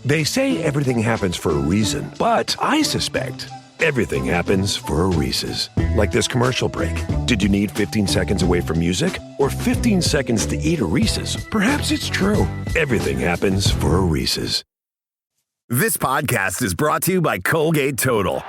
They say everything happens for a reason, but I suspect everything happens for a Reese's. Like this commercial break. Did you need 15 seconds away from music or 15 seconds to eat a Reese's? Perhaps it's true. Everything happens for a Reese's. This podcast is brought to you by Colgate Total.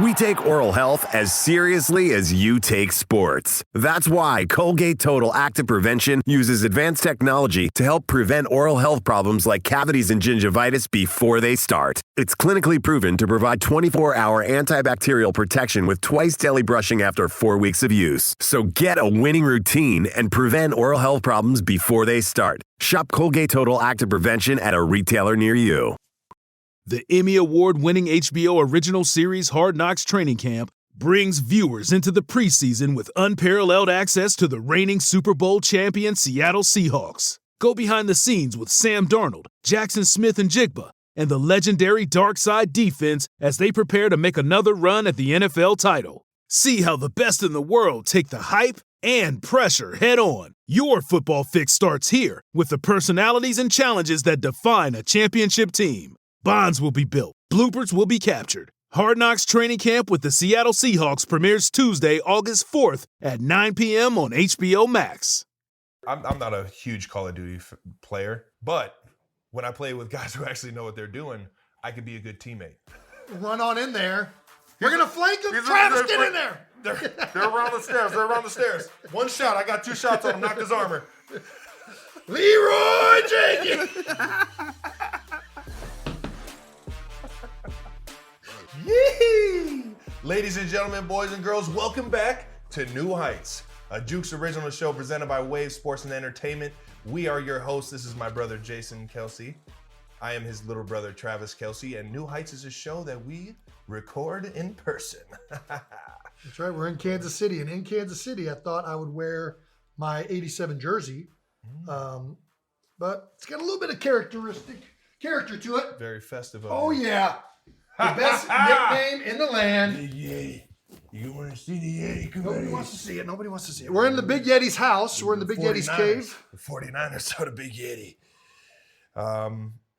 We take oral health as seriously as you take sports. That's why Colgate Total Active Prevention uses advanced technology to help prevent oral health problems like cavities and gingivitis before they start. It's clinically proven to provide 24-hour antibacterial protection with twice daily brushing after 4 weeks of use. So get a winning routine and prevent oral health problems before they start. Shop Colgate Total Active Prevention at a retailer near you. The Emmy Award-winning HBO original series Hard Knocks Training Camp brings viewers into the preseason with unparalleled access to the reigning Super Bowl champion Seattle Seahawks. Go behind the scenes with Sam Darnold, Jackson Smith and Jigba, and the legendary Dark Side defense as they prepare to make another run at the NFL title. See how the best in the world take the hype and pressure head-on. Your football fix starts here with the personalities and challenges that define a championship team. Bonds will be built. Bloopers will be captured. Hard Knocks Training Camp with the Seattle Seahawks premieres Tuesday, August 4th at 9 p.m. on HBO Max. I'm not a huge Call of Duty player, but when I play with guys who actually know what they're doing, I could be a good teammate. Run on in there. We're going to flank them. Travis, get in there. They're around the stairs. They're around the stairs. One shot. I got 2 shots on him. Knocked his armor. Leroy Jenkins. Yee! Ladies and gentlemen, boys and girls, welcome back to New Heights, a Jukes original show presented by Wave Sports and Entertainment. We are your hosts. This is my brother, Jason Kelsey. I am his little brother, Travis Kelsey, and New Heights is a show that we record in person. That's right. We're in Kansas City, and in Kansas City, I thought I would wear my 87 jersey, but it's got a little bit of character to it. Very festive. Oh, yeah. The best nickname in the land. Big Yeti. You want to see the Yeti? Nobody wants to see it. Nobody wants to see it. We're in the Big Yeti's house. We're in the Big Yeti's cave. The 49ers saw the Big Yeti.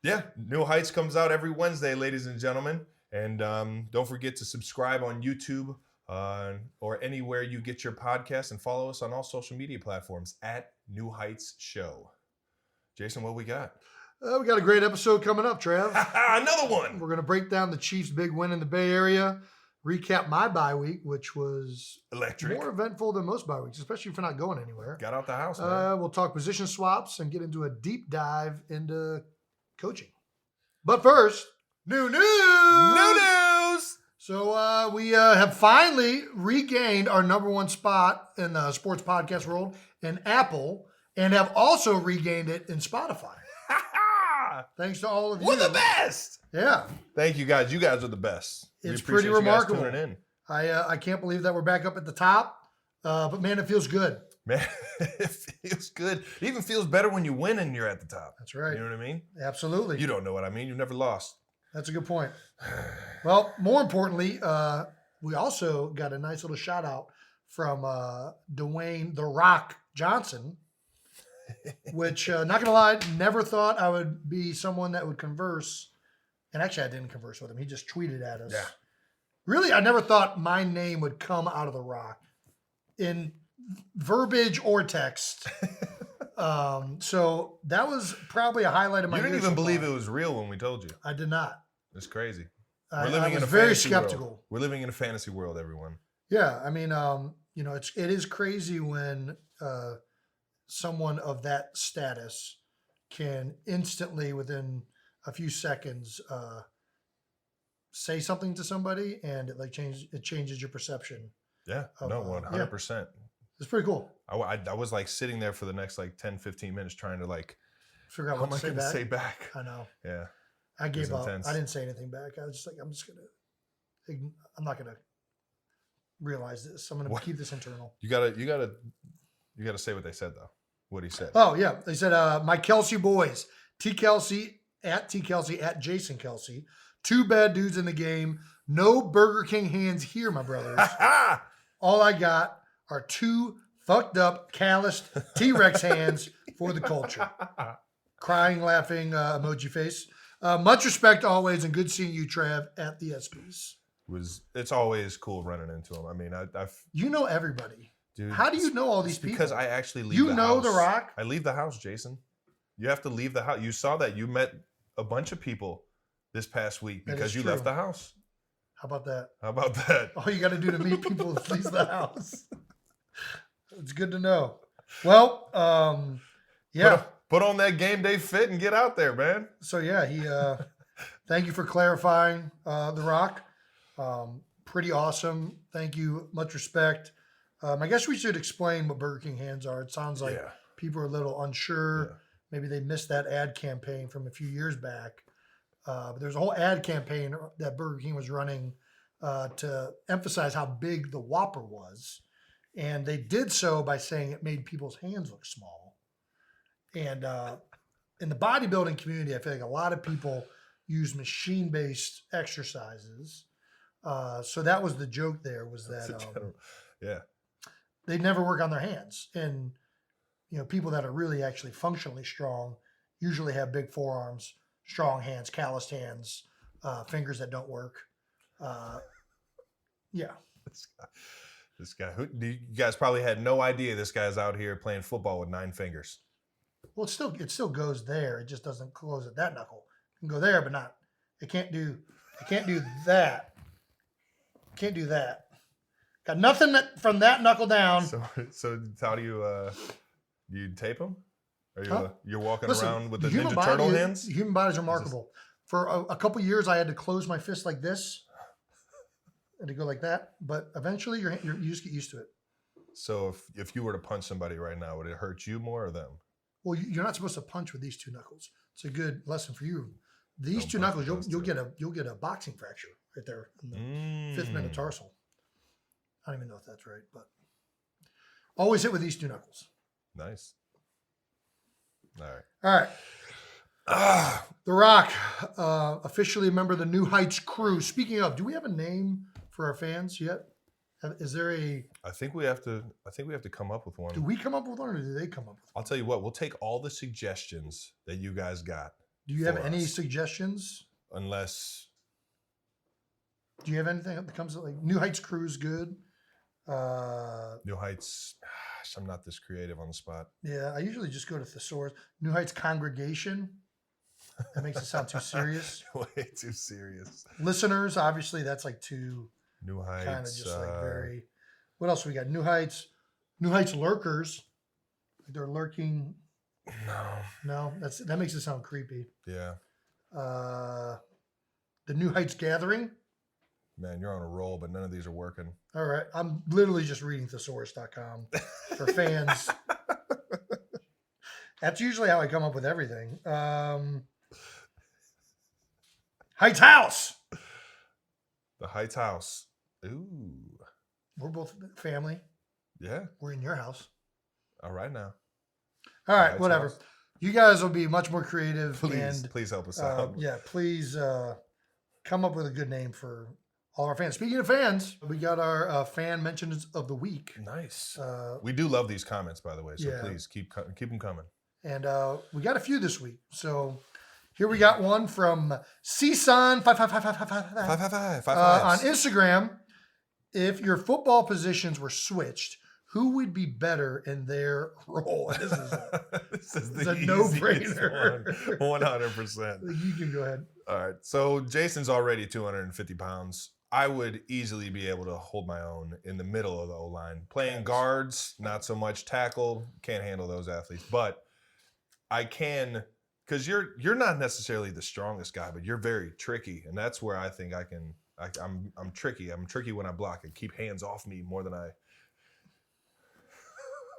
Yeah, New Heights comes out every Wednesday, ladies and gentlemen. And don't forget to subscribe on YouTube or anywhere you get your podcasts, and follow us on all social media platforms at New Heights Show. Jason, what we got? We got a great episode coming up, Trav. Another one. We're going to break down the Chiefs' big win in the Bay Area, recap my bye week, which was electric, more eventful than most bye weeks, especially if you're not going anywhere. Got out the house, man. We'll talk position swaps and get into a deep dive into coaching. But first, new news! So we have finally regained our number one spot in the sports podcast world in Apple, and have also regained it in Spotify. Thanks to all of you. We're the best. Yeah. Thank you, guys. You guys are the best. It's pretty remarkable. You guys tuning in. I can't believe that we're back up at the top. But man, it feels good. Man, it feels good. It even feels better when you win and you're at the top. That's right. You know what I mean? Absolutely. You don't know what I mean. You've never lost. That's a good point. Well, more importantly, we also got a nice little shout out from Dwayne "The Rock" Johnson, which, not going to lie, never thought I would be someone that would converse. And actually, I didn't converse with him. He just tweeted at us. Yeah. Really, I never thought my name would come out of The Rock in verbiage or text. So that was probably a highlight of my year. You didn't even believe it was real when we told you. I did not. It's crazy. I was very skeptical. World. We're living in a fantasy world, everyone. Yeah, I mean, it is crazy when someone of that status can instantly, within a few seconds, say something to somebody, and it changes your perception. Yeah, 100%. Yeah. It's pretty cool. I was like sitting there for the next 10, 15 minutes trying to figure out what what am I to say back. I know. Yeah. I gave up. Intense. I didn't say anything back. I was just like, I'm not gonna realize this. I'm gonna keep this internal. You gotta say what they said though. What he said. Oh yeah, they said my Kelsey boys, T Kelsey at Jason Kelsey, 2 bad dudes in the game. No Burger King hands here, my brothers. All I got are 2 fucked up, calloused T-Rex hands for the culture. Crying, laughing emoji face. Much respect always, and good seeing you, Trav, at the ESPYs. It's always cool running into him. I mean, you know everybody. Dude, how do you know all these people? Because I actually leave the house. You know The Rock? I leave the house, Jason. You have to leave the house. You saw that. You met a bunch of people this past week because you left the house. How about that? All you got to do to meet people is leave the house. It's good to know. Well, yeah. Put on that game day fit and get out there, man. So, yeah, he. Thank you for clarifying The Rock. Pretty awesome. Thank you. Much respect. I guess we should explain what Burger King hands are. It sounds like people are a little unsure. Yeah. Maybe they missed that ad campaign from a few years back. But there's a whole ad campaign that Burger King was running to emphasize how big the Whopper was. And they did so by saying it made people's hands look small. And in the bodybuilding community, I feel like a lot of people use machine-based exercises. So that was the joke there, was that they never work on their hands. And, people that are really actually functionally strong usually have big forearms, strong hands, calloused hands, fingers that don't work. This guy, you guys probably had no idea this guy's out here playing football with 9 fingers. Well, it still goes there. It just doesn't close at that knuckle. It can go there, but not. It can't do that. Can't do that. Got nothing from that knuckle down. So how do you tape them? Are you're walking around with the Ninja Turtle hands? The human body is remarkable. For a couple years, I had to close my fist like this and to go like that. But eventually, you just get used to it. So if you were to punch somebody right now, would it hurt you more or them? Well, you're not supposed to punch with these 2 knuckles. It's a good lesson for you. These 2 knuckles, you'll get a boxing fracture right there in the 5th metatarsal. I don't even know if that's right, but always hit with these 2 knuckles. Nice. All right. The Rock, officially a member of the New Heights crew. Speaking of, do we have a name for our fans yet? Is there a? I think we have to come up with one. Do we come up with one, or do they come up with one? I'll tell you what. We'll take all the suggestions that you guys got. Do you have any suggestions? Unless. Do you have anything that comes like New Heights crew is good? New Heights. Gosh, I'm not this creative on the spot. Yeah, I usually just go to thesaurus. New Heights congregation. That makes it sound too serious. Way too serious. Listeners, obviously, that's like too. New Heights. Kind of just like very. What else we got? New Heights lurkers. They're lurking. No, that makes it sound creepy. Yeah. The New Heights gathering. Man, you're on a roll, but none of these are working. All right. I'm literally just reading thesaurus.com for fans. That's usually how I come up with everything. Heights House. The Heights House. Ooh. We're both family. Yeah. We're in your house. All right now. All right, whatever. House. You guys will be much more creative. Please help us out. Yeah, please come up with a good name for all our fans. Speaking of fans, we got our fan mentions of the week. Nice. We do love these comments, by the way. So please keep them coming. And we got a few this week. So here we got one from CSUN 555 on Instagram. If your football positions were switched, who would be better in their role? This is a no-brainer. 100%. You can go ahead. All right. So Jason's already 250 pounds. I would easily be able to hold my own in the middle of the O-line. Playing guards, not so much tackle. Can't handle those athletes. But I can, because you're not necessarily the strongest guy, but you're very tricky. And that's where I think I'm tricky. I'm tricky when I block and keep hands off me more than I.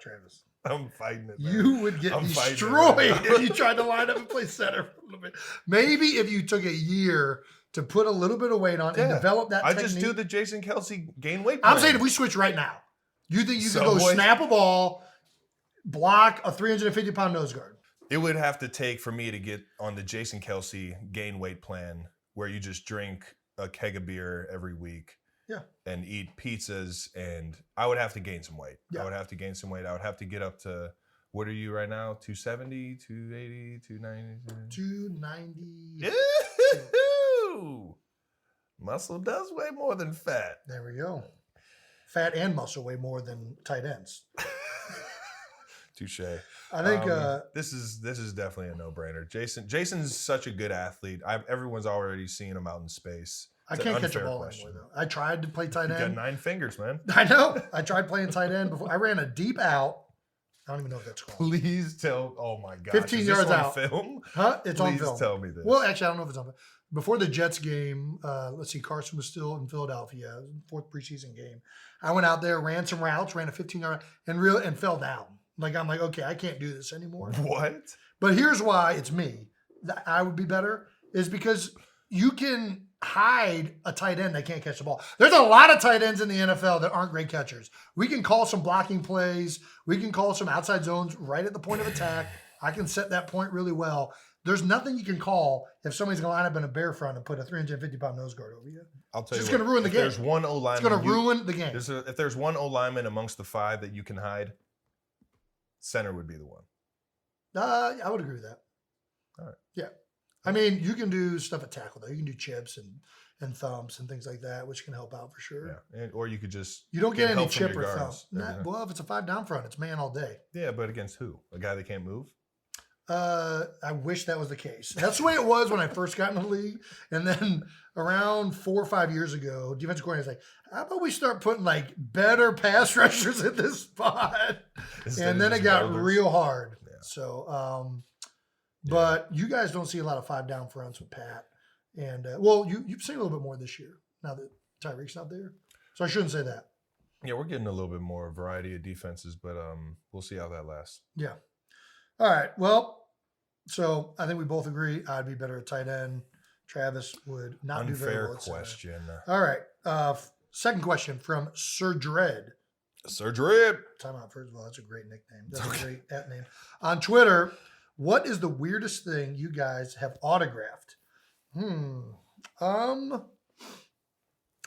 Travis. I'm fighting it, man. You would get destroyed if you tried to line up and play center for a little bit. Maybe if you took a year to put a little bit of weight on and develop that technique. I just do the Jason Kelsey gain weight plan. I'm saying if we switch right now, you think you could go snap a ball, block a 350-pound nose guard? It would have to take for me to get on the Jason Kelsey gain weight plan where you just drink a keg of beer every week. Yeah. And eat pizzas, and I would have to gain some weight. Yeah. I would have to gain some weight. I would have to get up to What are you right now? 270, 280, 290? 290. Ooh. Muscle does weigh more than fat. There we go. Fat and muscle weigh more than tight ends. Touche. I think this is definitely a no-brainer. Jason's such a good athlete. Everyone's already seen him out in space. I can't catch a ball anymore, though. I tried to play tight end. You got 9 fingers, man. I know. I tried playing tight end before. I ran a deep out. I don't even know if that's called. Please tell. Oh my God. 15 yards out. Film? Huh? It's on film. Please tell me this. Well, actually, I don't know if it's on film. Before the Jets game, let's see, Carson was still in Philadelphia, 4th preseason game. I went out there, ran some routes, ran a 15-yard, and fell down. I'm like, okay, I can't do this anymore. What? But here's why it's me. That I would be better is because you can hide a tight end that can't catch the ball. There's a lot of tight ends in the NFL that aren't great catchers. We can call some blocking plays. We can call some outside zones right at the point of attack. I can set that point really well. There's nothing you can call if somebody's going to line up in a bear front and put a 350-pound nose guard over you. I'll tell you, it's going to ruin the game. There's one O-lineman. It's going to ruin the game. If there's one O-lineman amongst the 5 that you can hide, center would be the one. I would agree with that. All right. Yeah. I mean, you can do stuff at tackle, though. You can do chips and thumps and things like that, which can help out for sure. Yeah. Or you could just... You don't get any help from chip your or thump. guards. Well, if it's a 5-down front, it's man all day. Yeah, but against who? A guy that can't move? I wish that was the case. That's the way it was when I first got in the league. And then around 4 or 5 years ago, defensive coordinator was like, how about we start putting better pass rushers at this spot? And then it got real hard. Yeah. So, but you guys don't see a lot of 5-down fronts with Pat. And, you've seen a little bit more this year now that Tyreek's not there. So I shouldn't say that. Yeah, we're getting a little bit more variety of defenses, but we'll see how that lasts. Yeah. All right. Well, so I think we both agree I'd be better at tight end. Travis would not do very well at center. Question. All right. Second question from Sir Dread. Sir Dread. Time out. First of all, that's a great nickname. That's a great at name. On Twitter, what is the weirdest thing you guys have autographed? I don't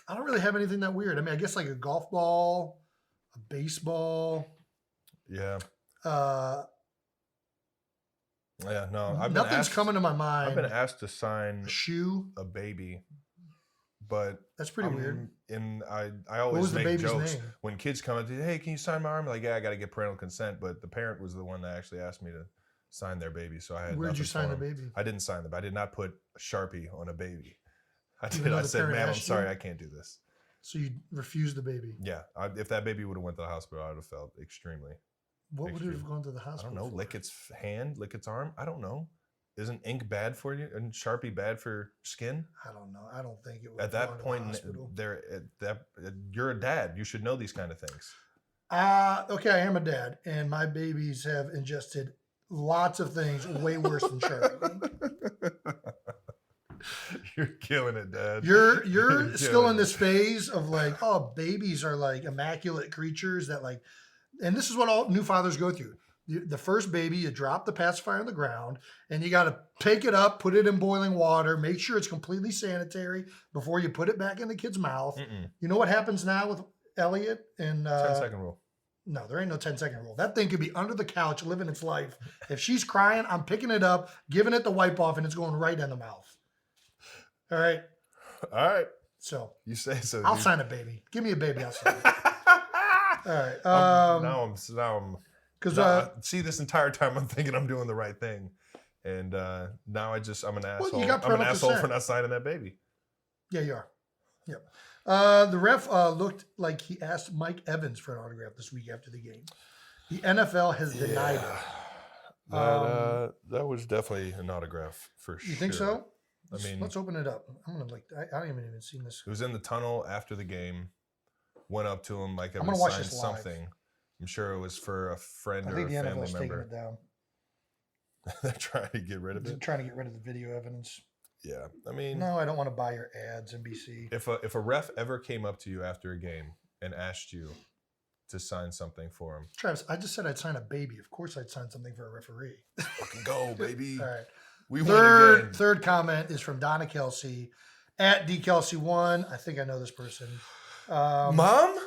really have anything that weird. I mean, I guess like a golf ball, a baseball. Yeah. Yeah, no. Nothing's coming to my mind. I've been asked to sign a baby, but that's pretty weird. And I always make jokes name? When kids come and say, "Hey, can you sign my arm?" Like, yeah, I got to get parental consent. But the parent was the one that actually asked me to sign their baby, so I had. Where did you sign the baby? I didn't sign them. I did not put a Sharpie on a baby. I did. I said, "Ma'am, I'm sorry, I can't do this." So you refused the baby? Yeah. If that baby would have went to the hospital, I would have felt extremely. What would it have gone to the hospital? I don't know. For? Lick its hand, lick its arm. I don't know. Isn't ink bad for you and Sharpie bad for skin? I don't know. I don't think it would. At that point, you're a dad. You should know these kind of things. Okay, I am a dad, and my babies have ingested lots of things way worse than Sharpie. You're killing it, Dad. You're still in this phase of like, oh, babies are like immaculate creatures that like, and this is what all new fathers go through. The first baby, you drop the pacifier on the ground, and you got to pick it up, put it in boiling water, make sure it's completely sanitary before you put it back in the kid's mouth. You know what happens now with Elliot and 10-second rule. No, there ain't no 10-second rule. That thing could be under the couch living its life. If she's crying, I'm picking it up, giving it the wipe off, and it's going right in the mouth. All right. All right. So you say so. I'll sign a baby. Give me a baby. I'll sign it. All right. Now I'm because see, this entire time I'm thinking I'm doing the right thing, and now I'm an asshole. Well, you got I'm an asshole consent. for not signing that baby. Yeah, you are. Yep. The ref looked like he asked Mike Evans for an autograph this week after the game. The NFL has denied it. That was definitely an autograph for sure. You think so? I mean, let's open it up. I'm gonna I haven't even seen this. He was in the tunnel after the game. Went up to him like I'm gonna watch this something. live. I'm sure it was for a friend or a family member. I think the NFL's taking it down. They're trying to get rid of it. They're trying to get rid of the video evidence. Yeah, I mean, no, I don't want to buy your ads, NBC. If a ref ever came up to you after a game and asked you to sign something for him, Travis, I just said I'd sign a baby. Of course, I'd sign something for a referee. Fucking go, baby! All right. We win again. Third comment is from Donna Kelsey at DKelsey1. I think I know this person. Mom,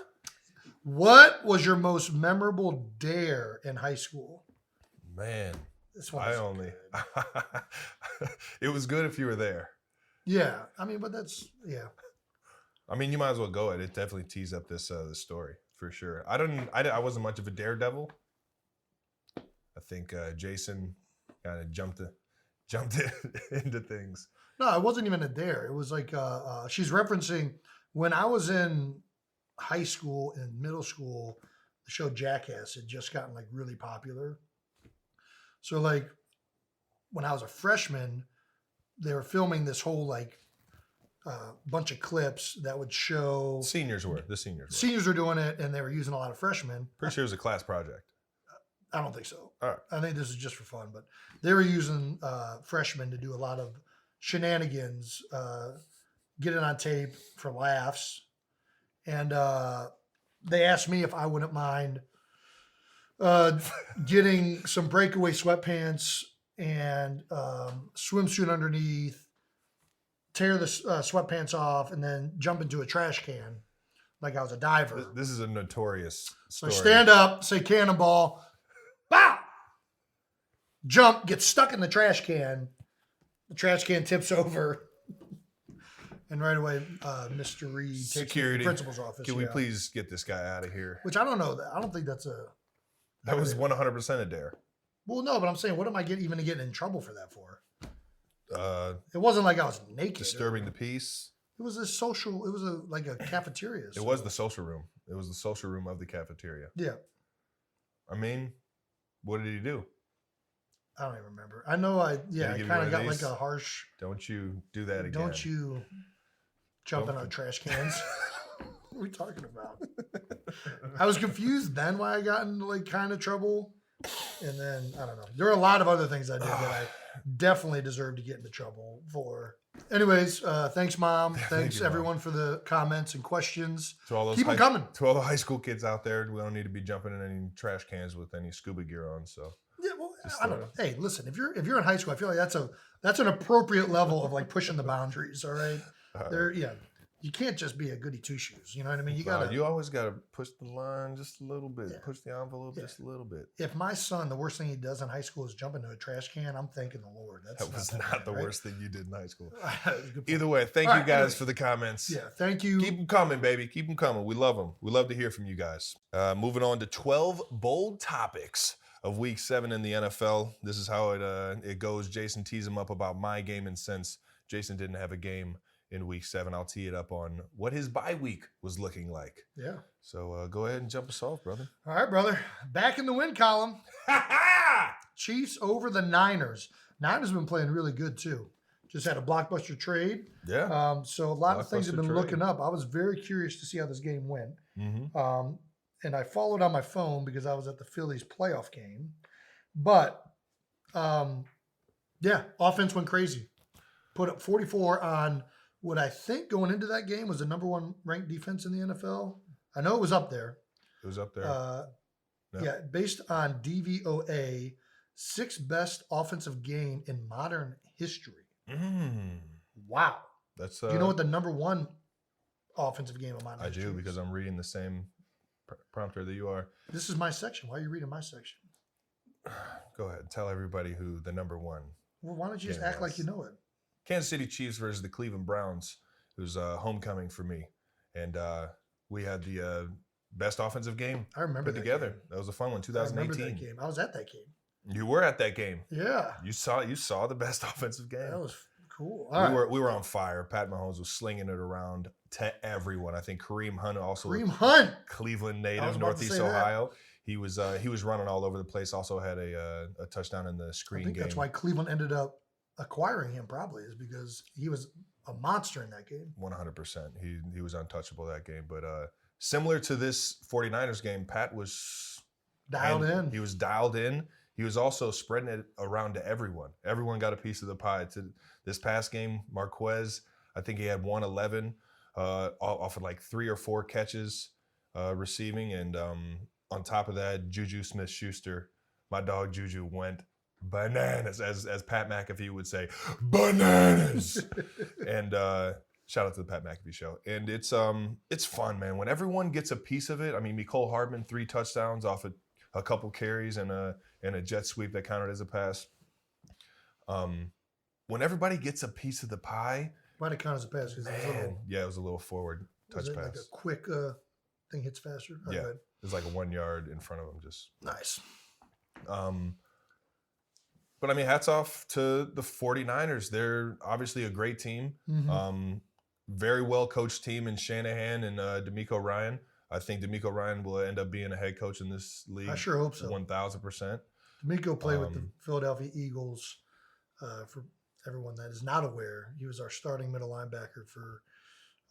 what was your most memorable dare in high school? Man, This one was good. It was good if you were there. Yeah, I mean, but that's I mean, you might as well go ahead. It definitely tees up this story for sure. I wasn't much of a daredevil. I think Jason kind of jumped into things. No, it wasn't even a dare. It was like she's referencing when I was in high school and middle school, the show Jackass had just gotten like really popular. So like when I was a freshman, they were filming this whole like bunch of clips that would show The seniors were. Seniors were doing it, and they were using a lot of freshmen. Pretty sure it was a class project. I don't think so. All right. I think this is just for fun, but they were using freshmen to do a lot of shenanigans, get it on tape for laughs. And they asked me if I wouldn't mind getting some breakaway sweatpants and swimsuit underneath, tear the sweatpants off, and then jump into a trash can like I was a diver. This is a notorious So story. I stand up, say cannonball, bow, jump, get stuck in the trash can. The trash can tips over. And right away, Mr. Reed takes me to Security. the principal's office. Can we please get this guy out of here? Which I don't know. I don't think that's a... That was 100% a dare. Well, no, but I'm saying, what am I even getting in trouble for that for? It It wasn't like I was naked. disturbing the peace. It was like a cafeteria. It was the social room. It was the social room of the cafeteria. Yeah. I mean, what did he do? I don't even remember. I know I he give you kind one of of got these? like a harsh... Don't you do that again. Don't you jump in Don't. our trash cans. What are we talking about? I was confused then why I got into like kind of trouble. And then, I don't know. There are a lot of other things I did that I definitely deserve to get into trouble for. Anyways, thanks, Mom. Thanks, you, Mom. everyone, for the comments and questions. To all those Keep them coming. To all the high school kids out there, we don't need to be jumping in any trash cans with any scuba gear on. So Yeah, well, Just, I don't know. Hey, listen, if you're in high school, I feel like that's an appropriate level of like pushing the boundaries. All right, you can't just be a goody two shoes. You know what I mean? you always gotta push the line just a little bit, Yeah. push the envelope just a little bit. If my son, the worst thing he does in high school is jump into a trash can, I'm thanking the Lord. That was that not bad, the right? worst thing you did in high school. Good point. Either way, thank All you right, guys anyways. for the comments. Yeah, thank you. Keep them coming, baby. Keep them coming. We love them. We love to hear from you guys. Moving on to 12 bold topics of Week 7 in the NFL. This is how it goes. Jason tees him up about my game, and since Jason didn't have a game in Week 7, I'll tee it up on what his bye week was looking like. Yeah. So go ahead and jump us off, brother. All right, brother. Back in the win column. Chiefs over the Niners. Niners have been playing really good too. Just had a blockbuster trade. Yeah. So a lot of things have Blockbuster been trade. looking up. I was very curious to see how this game went. Mm-hmm. And I followed on my phone because I was at the Phillies playoff game. But yeah, offense went crazy. Put up 44 on what I think going into that game was the number one ranked defense in the NFL. I know it was up there. It was up there. No. Yeah, based on DVOA, sixth best offensive game in modern history. Wow. That's Do you know what the number one offensive game of modern I history do is? because I'm reading the same prompter that you are. This is my section. Why are you reading my section? Go ahead. Tell everybody who the number one. Well, why don't you just Yeah, act like that's- you know it? Kansas City Chiefs versus the Cleveland Browns. It was homecoming for me. And we had the best offensive game I remember put that together. game. That was a fun one, I remember 2018. that game. I was at that game. You were at that game. Yeah. You saw the best offensive game. That was cool. All right. We were on fire. Pat Mahomes was slinging it around to everyone. I think Kareem Hunt also Kareem Hunt. Cleveland I was native, about to Northeast say that. Ohio. He was running all over the place. Also had a touchdown in the I screen think game. that's why Cleveland ended up acquiring him probably is because he was a monster in that game. 100%. He was untouchable that game. But similar to this 49ers game, Pat was Dialed in. He was dialed in. He was also spreading it around to everyone. Everyone got a piece of the pie. To this past game, Marquez, I think he had 111 off of like 3 or 4 catches receiving. And on top of that, Juju Smith-Schuster, my dog Juju, went bananas, as Pat McAfee would say, bananas. And shout out to the Pat McAfee show. And it's fun, man. When everyone gets a piece of it. I mean, Mecole Hardman, 3 touchdowns off a couple carries, and and a jet sweep that counted as a pass. When everybody gets a piece of the pie, Might have counted as a pass because it was a little forward touch pass. Like a quick thing hits faster. Oh, yeah, good. it's like a 1 yard in front of him. Just nice. But I mean, hats off to the 49ers. They're obviously a great team. Very well coached team in Shanahan and DeMeco Ryan. I think DeMeco Ryan will end up being a head coach in this league. I sure hope so. 1,000%. DeMeco played with the Philadelphia Eagles. For everyone that is not aware, he was our starting middle linebacker for,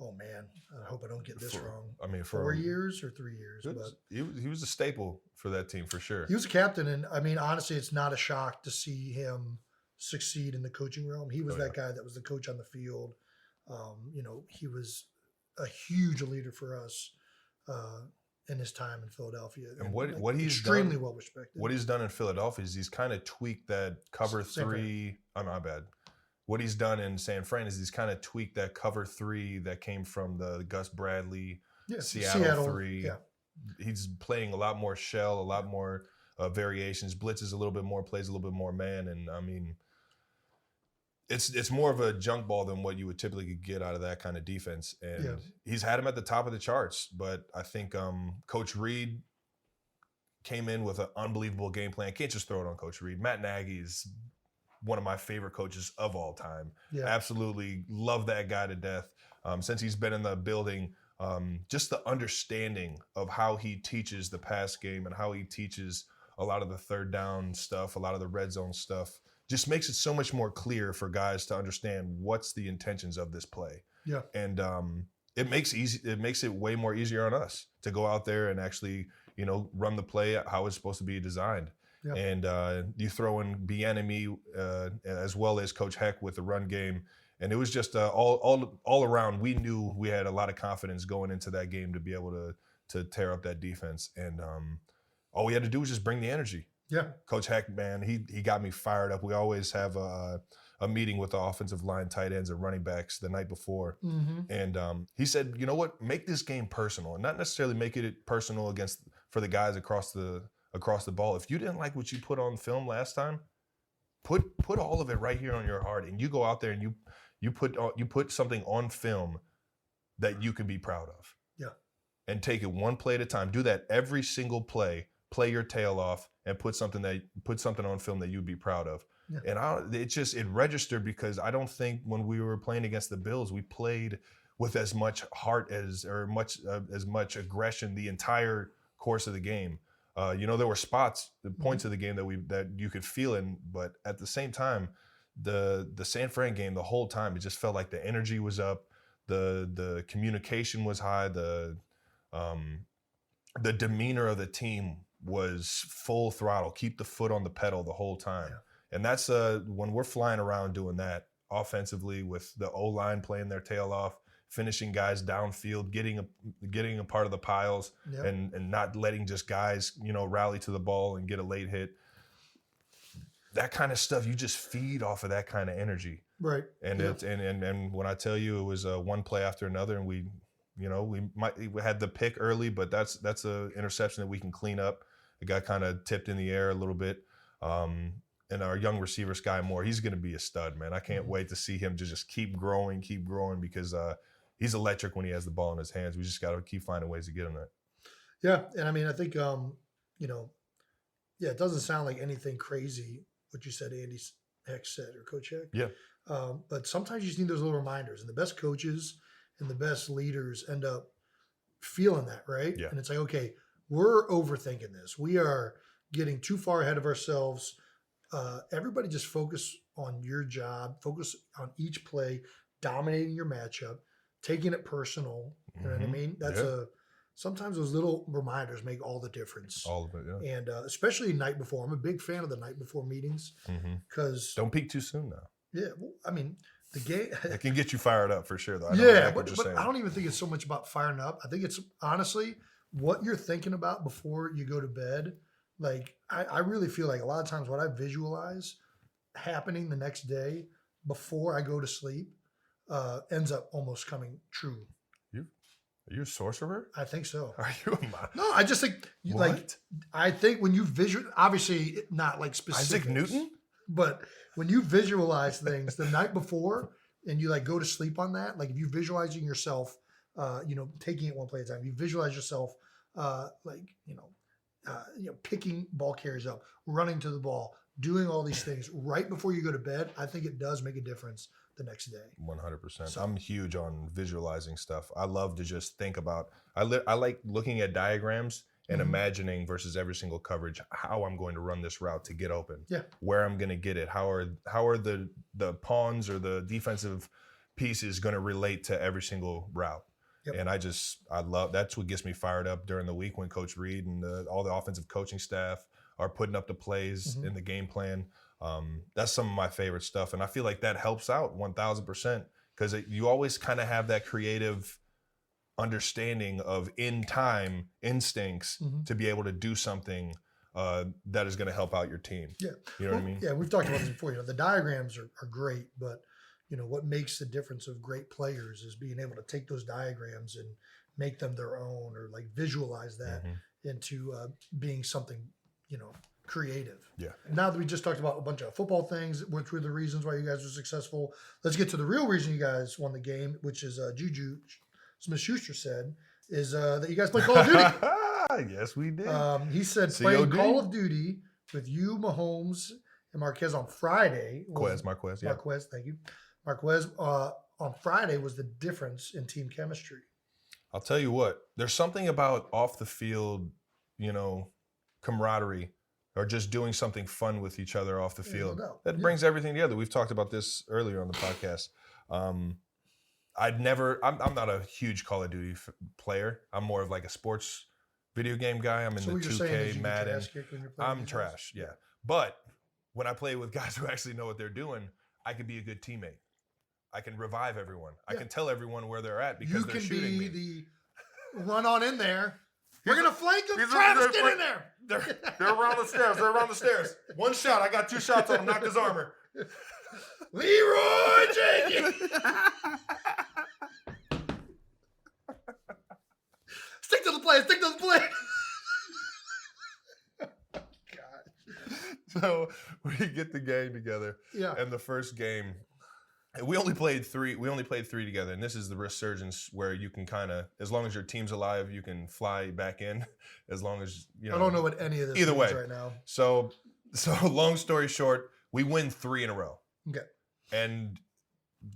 oh man, I hope I don't get this wrong. I mean, for 4 years or 3 years. But he was a staple for that team for sure. He was a captain, and I mean, honestly, it's not a shock to see him succeed in the coaching realm. He was that guy that was the coach on the field. He was a huge leader for us in his time in Philadelphia. And what he's extremely done, well respected. What he's done in Philadelphia is he's kind of tweaked that cover three. My bad. What he's done in San Fran is he's kind of tweaked that cover three that came from the Gus Bradley Seattle 3. Yeah. He's playing a lot more shell, a lot more variations, blitzes a little bit more, plays a little bit more man, and I mean, it's more of a junk ball than what you would typically get out of that kind of defense. And he's had him at the top of the charts. But I think Coach Reed came in with an unbelievable game plan. Can't just throw it on Coach Reed. Matt Nagy is one of my favorite coaches of all time. Yeah. Absolutely love that guy to death. Since he's been in the building, just the understanding of how he teaches the pass game and how he teaches a lot of the third down stuff, a lot of the red zone stuff, just makes it so much more clear for guys to understand what's the intentions of this play. Yeah. And it makes it way more easier on us to go out there and actually, run the play how it's supposed to be designed. Yeah. And you throw in Bieniemy as well as Coach Heck with the run game. And it was just all around, we knew we had a lot of confidence going into that game to be able to tear up that defense. And all we had to do was just bring the energy. Yeah, Coach Heck, man, he got me fired up. We always have a meeting with the offensive line, tight ends, and running backs the night before, and he said, "You know what? Make this game personal, and not necessarily make it personal for the guys across the ball. If you didn't like what you put on film last time, put all of it right here on your heart, and you go out there and you put something on film that you can be proud of. Yeah, and take it one play at a time. Do that every single play. Play your tail off." And put something on film that you'd be proud of. Yeah. And it registered because I don't think when we were playing against the Bills, we played with as much heart as much aggression the entire course of the game. There were points of the game that you could feel in, but at the same time, the San Fran game, the whole time, it just felt like the energy was up, the communication was high, the demeanor of the team was full throttle, keep the foot on the pedal the whole time. Yeah. And that's when we're flying around doing that offensively with the O-line playing their tail off, finishing guys downfield, getting a part of the piles, and not letting just guys, rally to the ball and get a late hit. That kind of stuff, you just feed off of that kind of energy. Right. And and when I tell you it was one play after another, and we had the pick early, but that's an interception that we can clean up. It got kind of tipped in the air a little bit. And our young receiver, Sky Moore, he's going to be a stud, man. I can't wait to see him just keep growing because he's electric when he has the ball in his hands. We just got to keep finding ways to get him that. Yeah, and I mean, I think, it doesn't sound like anything crazy what you said, Andy Heck said, or Coach Heck. Yeah. But sometimes you just need those little reminders. And the best coaches and the best leaders end up feeling that, right? Yeah. And it's like, okay, we're overthinking this. We are getting too far ahead of ourselves. Everybody just focus on your job, focus on each play, dominating your matchup, taking it personal. You know what I mean? That's sometimes those little reminders make all the difference. All of it, yeah. And especially night before. I'm a big fan of the night before meetings because don't peak too soon now. Yeah, well, I mean, the game it can get you fired up for sure, though. But I don't even think it's so much about firing up. I think it's honestly what you're thinking about before you go to bed. Like I really feel like a lot of times what I visualize happening the next day before I go to sleep ends up almost coming true. Are you a sorcerer? I think so. Are you a No, I just think I think when you obviously not like specific Isaac Newton, but when you visualize things the night before and you like go to sleep on that, like if you visualizing yourself, taking it one play at a time, you visualize yourself, picking ball carriers up, running to the ball, doing all these things right before you go to bed. I think it does make a difference the next day. 100%. So, I'm huge on visualizing stuff. I love to just think about. I like looking at diagrams and imagining versus every single coverage how I'm going to run this route to get open. Yeah. Where I'm going to get it. How are the pawns or the defensive pieces going to relate to every single route? Yep. And I love that's what gets me fired up during the week when Coach Reed and all the offensive coaching staff are putting up the plays in the game plan. That's some of my favorite stuff. And I feel like that helps out 1,000% because you always kind of have that creative understanding of in-time instincts to be able to do something that is going to help out your team. Yeah. You know what I mean? Yeah, we've talked about this before. The diagrams are great, but what makes the difference of great players is being able to take those diagrams and make them their own or like visualize that into being something, creative. Yeah. Now that we just talked about a bunch of football things, which were the reasons why you guys were successful, let's get to the real reason you guys won the game, which is Juju Smith-Schuster said, is that you guys played Call of Duty. Yes, we did. He said playing Call of Duty with you, Mahomes, and Marquez on Friday. Marquez, yeah. Marquez, thank you. Marquez on Friday was the difference in team chemistry. I'll tell you what, there's something about off the field, camaraderie or just doing something fun with each other off the field that brings everything together. We've talked about this earlier on the podcast. I'm not a huge Call of Duty player. I'm more of like a sports video game guy. I'm in the 2K, Madden. I'm trash, yeah. But when I play with guys who actually know what they're doing, I can be a good teammate. I can revive everyone. I can tell everyone where they're at because they're shooting me. You can be the run on in there. We're going to flank them. Travis, get in there. They're around the stairs. They're around the stairs. One shot. I got 2 shots on him. Knocked his armor. Leroy Jenkins. Stick to the play. Stick to the play. God. So we get the game together. Yeah. And the first game, we only played 3. We only played 3 together, and this is the resurgence where you can kind of, as long as your team's alive, you can fly back in. As long as I don't know what any of this either means way right now. So long story short, we win 3 in a row. Okay. And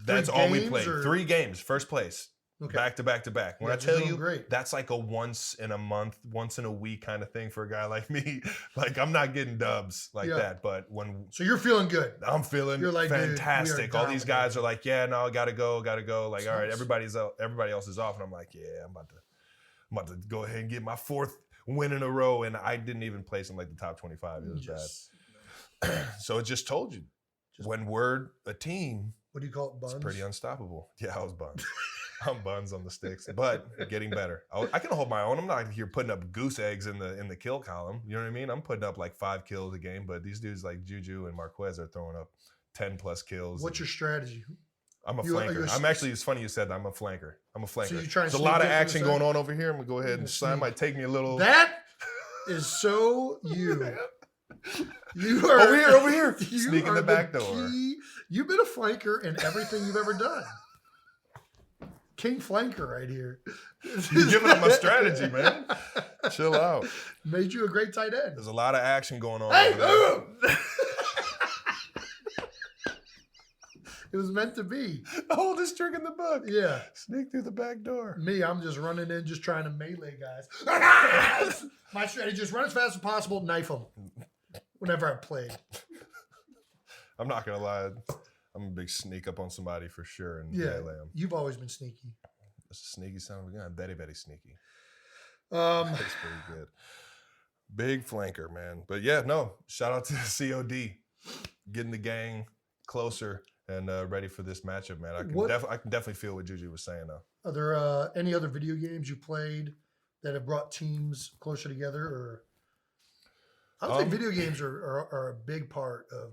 that's all we played. 3 games, first place. Okay. Back to back to back. When I tell you, that's like a once in a month, once in a week kind of thing for a guy like me. Like I'm not getting dubs like that, but so you're feeling good. I'm feeling fantastic. All these guys are like, yeah, no, gotta go. Like, all right, everybody else is off, and I'm like, yeah, I'm about to go ahead and get my 4th win in a row, and I didn't even place in like the top 25. It was bad. So it just told you, when we're a team, what do you call it, buns? It's pretty unstoppable. Yeah, I was buns. I'm buns on the sticks, but getting better. I can hold my own. I'm not here putting up goose eggs in the kill column. You know what I mean? I'm putting up like 5 kills a game, but these dudes like Juju and Marquez are throwing up 10 plus kills. What's your strategy? I'm a flanker. I'm actually, it's funny you said that. I'm a flanker. So you're trying There's a lot of action going on over here. I'm going to go ahead and slide. Might take me a little. That is so you. You are over here. Sneak in the back door. You've been a flanker in everything you've ever done. King flanker right here. You're giving up my strategy, man. Chill out. Made you a great tight end. There's a lot of action going on over there. It was meant to be. The oldest trick in the book. Yeah. Sneak through the back door. Me, I'm just running in, just trying to melee guys. My strategy, just run as fast as possible, knife them. Whenever I played. I'm not going to lie. I'm a big sneak up on somebody for sure and melee them. You've always been sneaky. That's a sneaky son of a gun. Very, very sneaky. That's pretty good. Big flanker, man. But yeah, no. Shout out to COD. Getting the gang closer and ready for this matchup, man. I can definitely feel what Juju was saying, though. Are there any other video games you played that have brought teams closer together? Or I would say video games are a big part of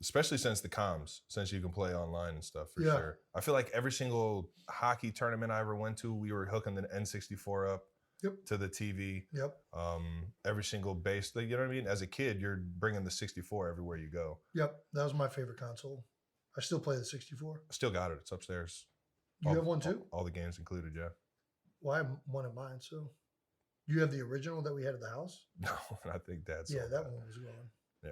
Especially since the comms, since you can play online and stuff for Yeah. sure. I feel like every single hockey tournament I ever went to, we were hooking the N64 up to the TV. Yep. Every single base, you know what I mean? As a kid, you're bringing the 64 everywhere you go. Yep. That was my favorite console. I still play the 64. I still got it. It's upstairs. You have one too? All the games included, yeah. Well, I have one of mine, so. You have the original that we had at the house? No, I think Dad's. Yeah, that one was gone. Yeah.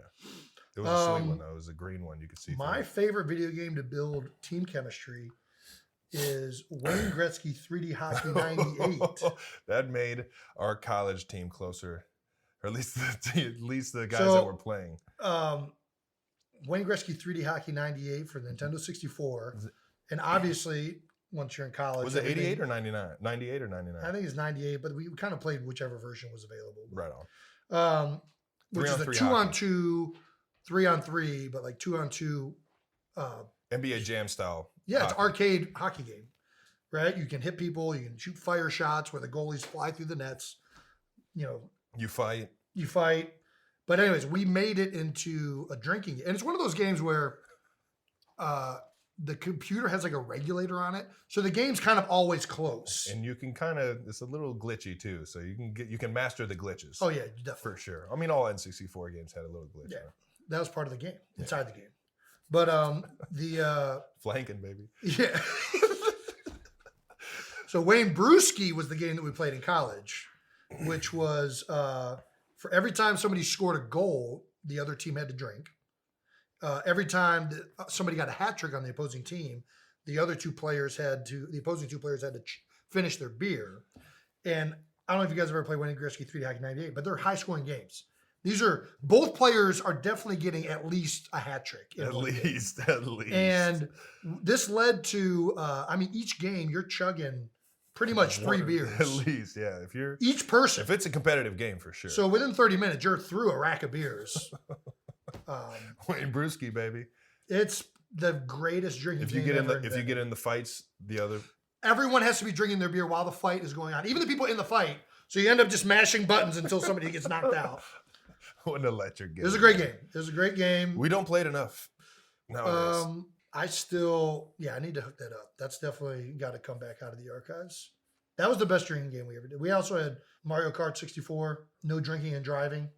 It was a sweet one, though. It was a green one. You could see. My favorite video game to build team chemistry is Wayne Gretzky 3D Hockey 98. That made our college team closer, or at least the guys that were playing. Wayne Gretzky 3D Hockey 98 for Nintendo 64. And obviously, once you're in college. Was it 88 or 99? 98 or 99? I think it's 98, but we kind of played whichever version was available. Right on. Which is a 2-on-2, 3-on-3, but like 2-on-2. NBA Jam style. Yeah, hockey. it's arcade hockey game, right? You can hit people. You can shoot fire shots where the goalies fly through the nets. You know. You fight. But anyways, we made it into a drinking game. And it's one of those games where the computer has like a regulator on it. So the game's kind of always close. And you can it's a little glitchy too. So you can master the glitches. Oh yeah, definitely. For sure. I mean, all N64 games had a little glitch. Yeah. That was part of the game, inside the game. But the flanking, baby. Yeah. So Wayne Brewski was the game that we played in college, which was for every time somebody scored a goal, the other team had to drink. Every time somebody got a hat trick on the opposing team, the opposing two players had to finish their beer. And I don't know if you guys ever played Wayne Gretzky 3D Hockey 98, but they're high scoring games. Both players are definitely getting at least a hat trick. At least. And this led to, each game you're chugging pretty much 3 beers. At least, yeah. Each person. If it's a competitive game, for sure. So within 30 minutes, you're through a rack of beers. Wayne Brewski, baby. It's the greatest drinking game ever. If you get in the fights, everyone has to be drinking their beer while the fight is going on. Even the people in the fight. So you end up just mashing buttons until somebody gets knocked out. What an electric game. It was a great game. It was a great game. We don't play it enough nowadays. I need to hook that up. That's definitely got to come back out of the archives. That was the best drinking game we ever did. We also had Mario Kart 64, no drinking and driving.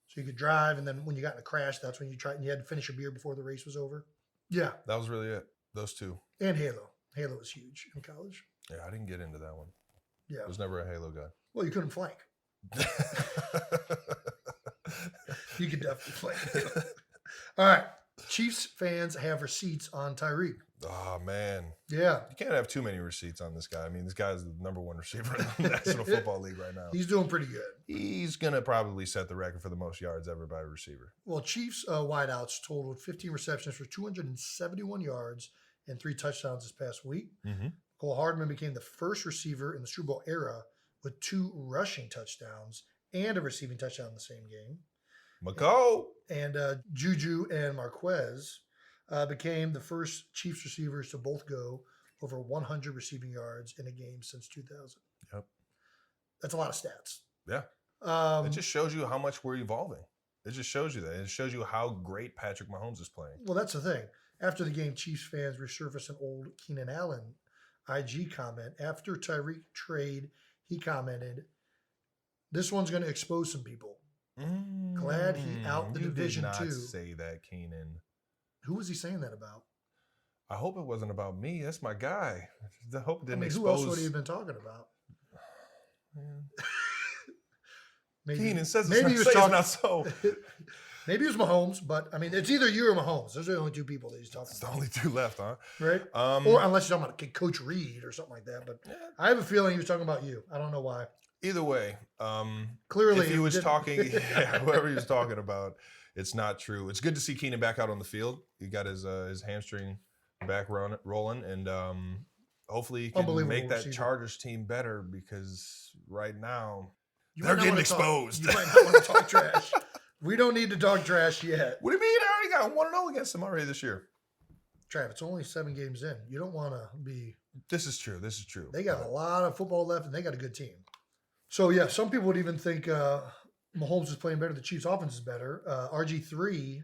So you could drive, and then when you got in a crash, that's when you had to finish a beer before the race was over. Yeah. That was really it. Those two. And Halo. Halo was huge in college. Yeah, I didn't get into that one. Yeah. I was never a Halo guy. Well, you couldn't flank. You could definitely flank. All right. Chiefs fans have receipts on Tyreek. Oh, man. Yeah. You can't have too many receipts on this guy. I mean, this guy's the number one receiver in the National Football League right now. He's doing pretty good. He's going to probably set the record for the most yards ever by a receiver. Well, Chiefs wideouts totaled 15 receptions for 271 yards and 3 touchdowns this past week. Mm-hmm. Cole Hardman became the first receiver in the Super Bowl era with 2 rushing touchdowns and a receiving touchdown in the same game. And Juju and Marquez became the first Chiefs receivers to both go over 100 receiving yards in a game since 2000. Yep. That's a lot of stats. Yeah. It just shows you how much we're evolving. It just shows you that. It shows you how great Patrick Mahomes is playing. Well, that's the thing. After the game, Chiefs fans resurfaced an old Keenan Allen IG comment. After Tyreek trade, he commented, "This one's going to expose some people. Glad he out the division too." You did not say that, Keenan. Who was he saying that about? I hope it wasn't about me. That's my guy. I hope it didn't expose. Who else would he have been talking about? Keenan says it's not so. Maybe it was Mahomes, but I mean, it's either you or Mahomes. Those are the only 2 people that he's talking about. It's the only 2 left, huh? Right? Or unless you're talking about Coach Reed or something like that. But I have a feeling he was talking about you. I don't know why. Either way, clearly if he was talking, whoever he was talking about, it's not true. It's good to see Keenan back out on the field. He got his hamstring back rolling, and hopefully he can make that Chargers team better, because right now they're getting exposed. You might not want to talk trash. We don't need to talk trash yet. What do you mean? I already got 1-0 against them already this year. Trav, it's only 7 games in. You don't want to be. This is true. They got a lot of football left, and they got a good team. So, yeah, some people would even think Mahomes is playing better. The Chiefs' offense is better. RG3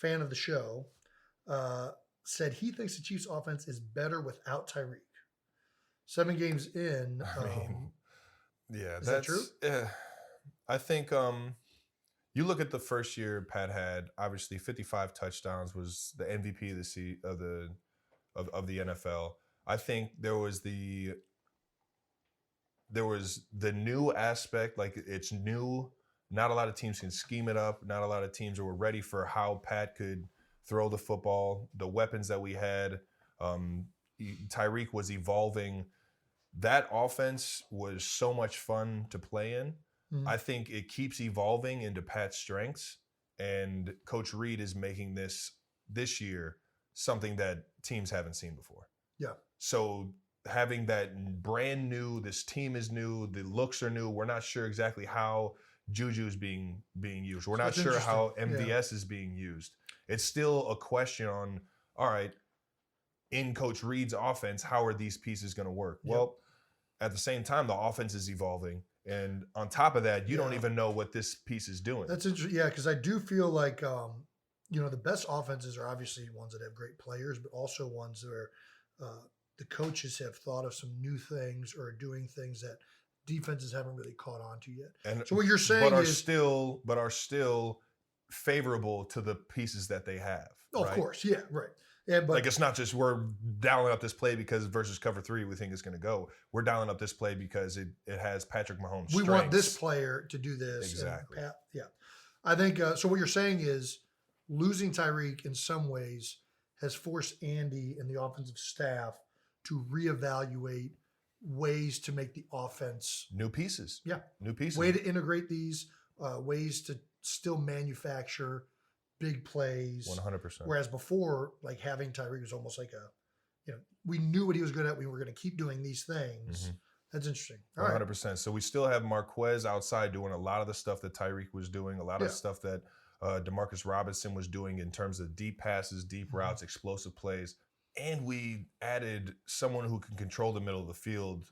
fan of the show, said he thinks the Chiefs offense is better without Tyreek. 7 games in. Yeah, is that true? I think you look at the first year Pat had, obviously 55 touchdowns, was the MVP of the NFL. I think there was the new aspect, like it's new. Not a lot of teams can scheme it up. Not a lot of teams were ready for how Pat could throw the football, the weapons that we had. Tyreek was evolving. That offense was so much fun to play in. Mm-hmm. I think it keeps evolving into Pat's strengths, and Coach Reed is making this year something that teams haven't seen before. Yeah. So having that brand new, this team is new, the looks are new. We're not sure exactly how Juju is being used. We're not sure how MVS is being used. It's still a question on, all right, in Coach Reed's offense, how are these pieces going to work? Yep. Well, at the same time, the offense is evolving. And on top of that, you don't even know what this piece is doing. That's interesting. Yeah, because I do feel like, the best offenses are obviously ones that have great players, but also ones where the coaches have thought of some new things or are doing things that defenses haven't really caught on to yet. And so what you're saying are still favorable to the pieces that they have. Oh, right? Of course. Yeah, right. Yeah, but like it's not just we're dialing up this play because versus cover 3 we think it's going to go. We're dialing up this play because it has Patrick Mahomes' We want this player to do this. Exactly. I think so. What you're saying is losing Tyreek in some ways has forced Andy and the offensive staff to reevaluate ways to make the offense new pieces. Yeah, new pieces. Way to integrate these ways to still manufacture big plays. 100%. Whereas before, like having Tyreek was almost like we knew what he was good at. We were going to keep doing these things. Mm-hmm. That's interesting. 100%. Right. So we still have Marquez outside doing a lot of the stuff that Tyreek was doing, a lot of stuff that Demarcus Robinson was doing in terms of deep passes, deep routes, explosive plays. And we added someone who can control the middle of the field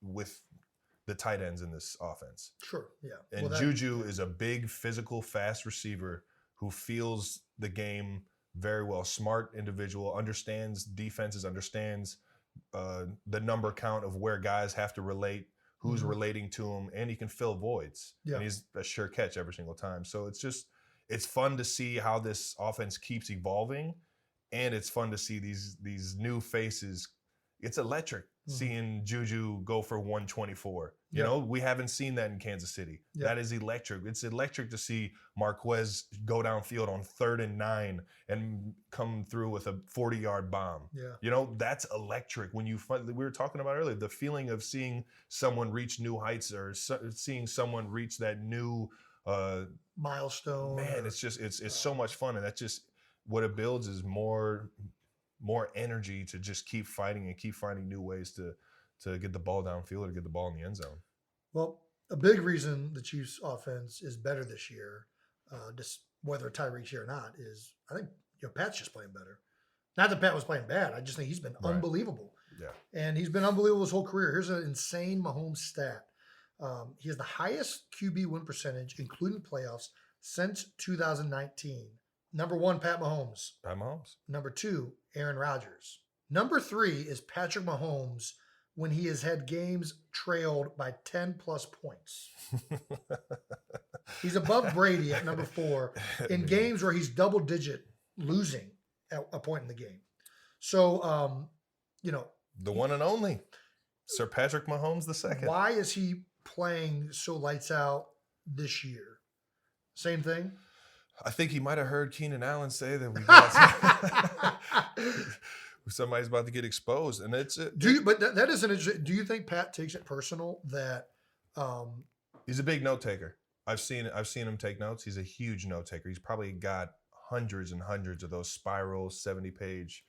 with the tight ends in this offense. Sure, yeah. And Juju is a big, physical, fast receiver who feels the game very well. Smart individual, understands defenses, understands the number count of where guys have to relate, who's relating to him, and he can fill voids. Yeah. And he's a sure catch every single time. So it's fun to see how this offense keeps evolving, and it's fun to see these new faces. It's electric seeing Juju go for 124. You know, we haven't seen that in Kansas City. Yeah. That is electric. It's electric to see Marquez go downfield on 3rd and 9 and come through with a 40-yard bomb. Yeah. You know, that's electric. When we were talking about earlier, the feeling of seeing someone reach new heights or seeing someone reach that new milestone. Man, it's so much fun, and that's just what it builds is more energy to just keep fighting and keep finding new ways to get the ball downfield or get the ball in the end zone. Well, a big reason the Chiefs offense is better this year, just whether Tyreek's here or not, is I think Pat's just playing better. Not that Pat was playing bad. I just think he's been unbelievable. Yeah. And he's been unbelievable his whole career. Here's an insane Mahomes stat. He has the highest QB win percentage, including playoffs, since 2019. Number 1, Pat Mahomes. Pat Mahomes. Number 2, Aaron Rodgers. Number 3 is Patrick Mahomes when he has had games trailed by 10-plus points. He's above Brady at number 4 in games where he's double-digit losing at a point in the game. So, the one and only Sir Patrick Mahomes II. Why is he playing so lights out this year? Same thing? I think he might have heard Keenan Allen say that we got somebody's about to get exposed, and it's. But that is an interesting. Do you think Pat takes it personal that? He's a big note taker. I've seen him take notes. He's a huge note taker. He's probably got hundreds and hundreds of those spiral 70-page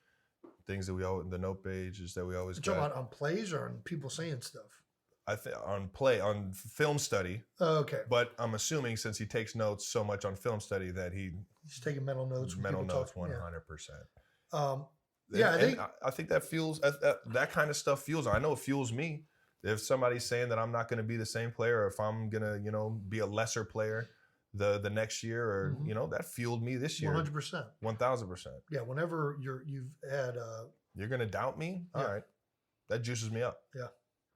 things that the note pages that we always. You're talking about on plays or on people saying stuff? I think on film study. Oh, okay. But I'm assuming since he takes notes so much on film study that he's taking mental notes. 100%. I think that fuels that kind of stuff fuels. I know it fuels me. If somebody's saying that I'm not going to be the same player, or if I'm going to, be a lesser player, the next year, or that fueled me this year. 100%. 1,000%. Yeah, whenever you've had you're gonna doubt me? All right. That juices me up. Yeah.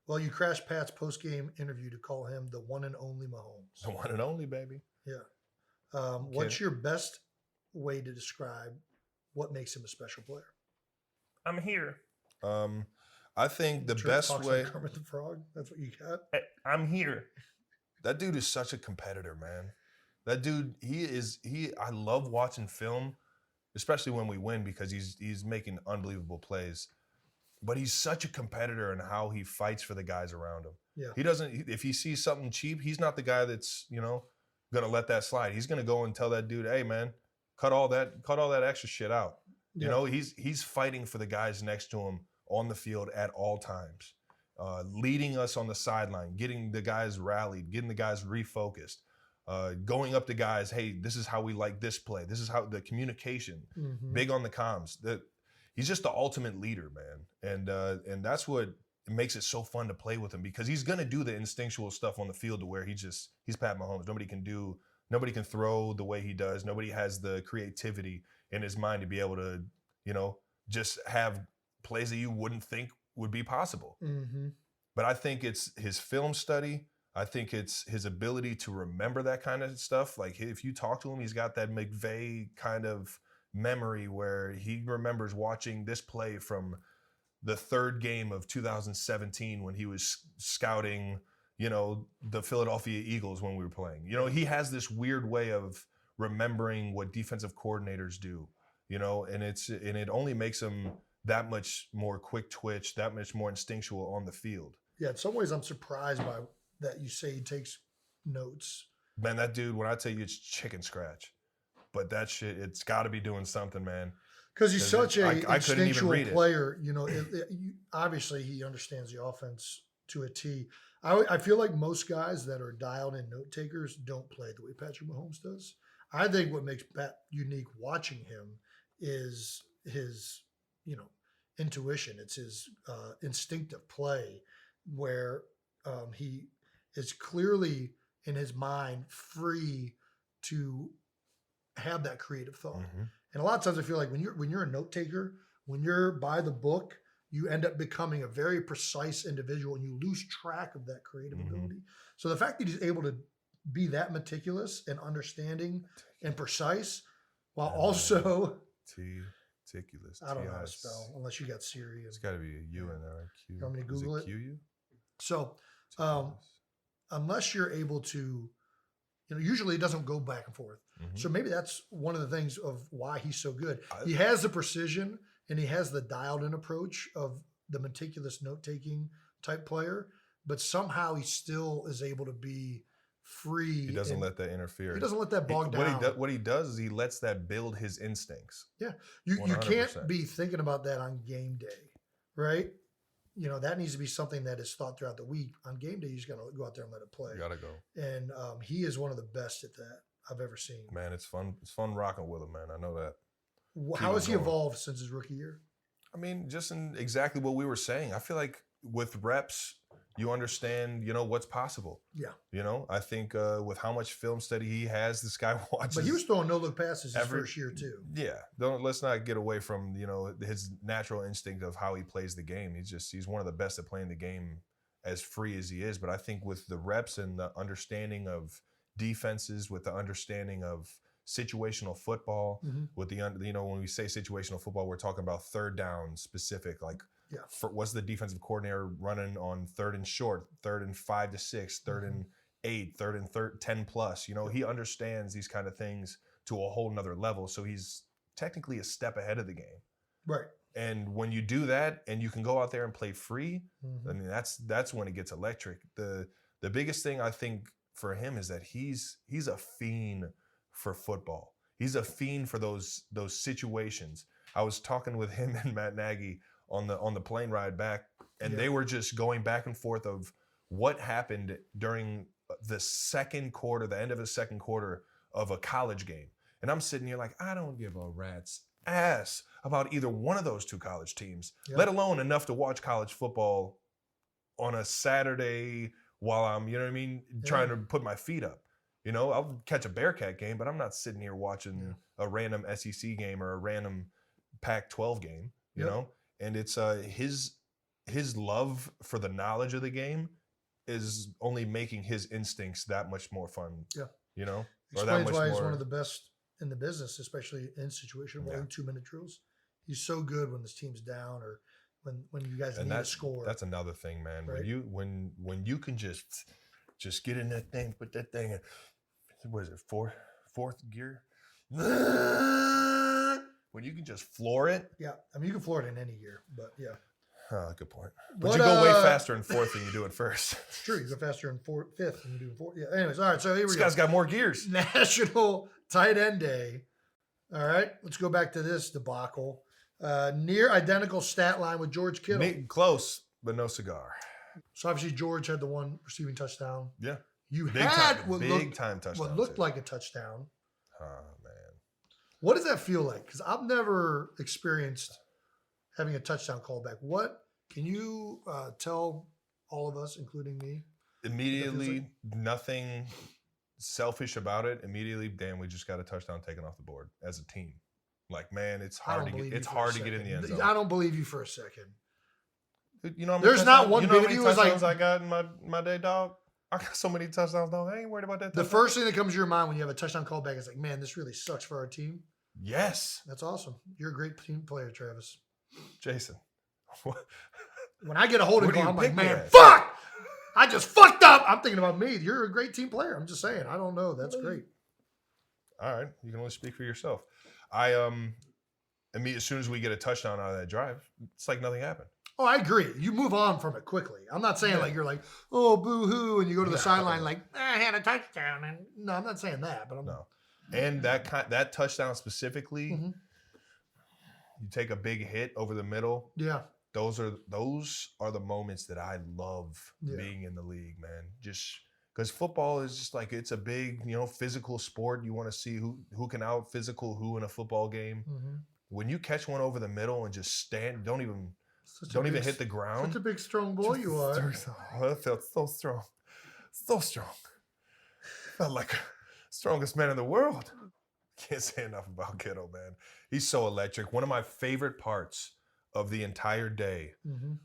Well, you crashed Pat's post-game interview to call him the one and only Mahomes. The one and only, baby. Yeah. What's your best way to describe what makes him a special player? I'm here. I think the best way. Like Kermit the Frog. That's what you got. I'm here. That dude is such a competitor, man. That dude, I love watching film, especially when we win, because he's making unbelievable plays. But he's such a competitor in how he fights for the guys around him. Yeah. He doesn't, if he sees something cheap, he's not the guy that's, gonna let that slide. He's gonna go and tell that dude, hey man, cut all that extra shit out. Yeah. He's fighting for the guys next to him on the field at all times, leading us on the sideline, getting the guys rallied, getting the guys refocused, going up to guys, hey, this is how we like this play. This is how the communication, big on the comms. He's just the ultimate leader, man. And that's what makes it so fun to play with him, because he's going to do the instinctual stuff on the field to where he's Pat Mahomes. Nobody can throw the way he does. Nobody has the creativity in his mind to be able to, just have plays that you wouldn't think would be possible. Mm-hmm. But I think it's his film study. I think it's his ability to remember that kind of stuff. Like if you talk to him, he's got that McVay kind of memory where he remembers watching this play from the third game of 2017 when he was scouting, the Philadelphia Eagles when we were playing. He has this weird way of remembering what defensive coordinators do, and it only makes him that much more quick twitch, that much more instinctual on the field. Yeah, in some ways I'm surprised by that you say he takes notes. Man, that dude, when I tell you it's chicken scratch, but that shit, it's got to be doing something, man. Because he's such a instinctual player. Obviously he understands the offense to a T. I feel like most guys that are dialed in note takers don't play the way Patrick Mahomes does. I think what makes Pat unique watching him is his, intuition. It's his instinctive play where he is clearly in his mind free to have that creative thought. Mm-hmm. And a lot of times I feel like when you're a note taker, when you're by the book, you end up becoming a very precise individual and you lose track of that creative ability. So the fact that he's able to be that meticulous and understanding and precise while also meticulous. I don't know how to spell unless you got Siri. It's got to be a U in there. Q. You want me to Google it? Q-U? So unless you're able to, usually it doesn't go back and forth. Mm-hmm. So maybe that's one of the things of why he's so good. He has the precision and he has the dialed in approach of the meticulous note-taking type player, but somehow he still is able to be free. He doesn't let that interfere. He doesn't let that bog down. What he does is he lets that build his instincts. Yeah. You can't be thinking about that on game day, right? That needs to be something that is thought throughout the week. On game day, you just got to go out there and let it play. You got to go. And he is one of the best at that I've ever seen. Man, it's fun. It's fun rocking with him, man. I know that. How has he evolved since his rookie year? I mean, just in exactly what we were saying. I feel like with reps, you understand, what's possible. Yeah. I think with how much film study he has, this guy watches. But he was throwing no-look passes his first year too. Yeah. Let's not get away from, his natural instinct of how he plays the game. He's one of the best at playing the game as free as he is. But I think with the reps and the understanding of defenses, with the understanding of situational football, with the when we say situational football, we're talking about third down specific, like what's the defensive coordinator running on third and short, third and 5 to 6, third and 8, third and 10 plus. He understands these kind of things to a whole nother level. So he's technically a step ahead of the game. Right. And when you do that and you can go out there and play free, I mean that's when it gets electric. The biggest thing I think for him is that he's a fiend for football. He's a fiend for those situations. I was talking with him and Matt Nagy on the plane ride back, and they were just going back and forth of what happened during the second quarter, the end of the second quarter of a college game. And I'm sitting here like, I don't give a rat's ass about either one of those two college teams, let alone enough to watch college football on a Saturday while I'm, trying to put my feet up. You know, I'll catch a Bearcat game, but I'm not sitting here watching a random SEC game or a random Pac-12 game, you know? And it's his love for the knowledge of the game is only making his instincts that much more fun. Yeah. You know? Explains why he's one of the best in the business, especially in situation rolling 2-minute drills. He's so good when this team's down or when you guys need a score. That's another thing, man. Right? When you can just get in that thing, put that thing in, what is it, fourth gear? When you can just floor it. Yeah. I mean, you can floor it in any gear, but yeah. Good point. But you go way faster in fourth than you do it first. It's true. You go faster in fifth than you do in fourth. Yeah. Anyways, all right. So here we go. This guy's got more gears. National Tight End Day. All right. Let's go back to this debacle. Near identical stat line with George Kittle. Close, but no cigar. So obviously George had the one receiving touchdown. Yeah. You big had time, what big time touchdown. What looked like a touchdown. Oh, man. What does that feel like? Because I've never experienced having a touchdown callback. What can you tell all of us, including me? Immediately, nothing selfish about it. Immediately, damn, we just got a touchdown taken off the board as a team. Like, man, it's hard to get in the end zone. I don't believe you for a second. You know, there's not one big view is like I got in my day, dog. I got so many touchdowns, dog. I ain't worried about that. The first thing that comes to your mind when you have a touchdown callback is like, man, this really sucks for our team. Yes, that's awesome. You're a great team player, Travis. Jason, when I get a holding call, I'm like, man, fuck! I just fucked up. I'm thinking about me. You're a great team player. I'm just saying. I don't know. That's great. All right, you can only speak for yourself. I mean, as soon as we get a touchdown out of that drive, it's like nothing happened. Oh, I agree. You move on from it quickly. I'm not saying like you're like, oh, boo-hoo, and you go to the sideline like, I had a touchdown. And no, I'm not saying that, but no. And that touchdown specifically, you take a big hit over the middle. Yeah. Those are the moments that I love being in the league, man. Just because football is just like, it's a big, physical sport. You want to see who can out physical who in a football game. Mm-hmm. When you catch one over the middle and just stand, don't even hit the ground. Such a big, strong boy you are. Oh, that felt so strong. So strong. Felt like strongest man in the world. Can't say enough about Kittle, man. He's so electric. One of my favorite parts of the entire day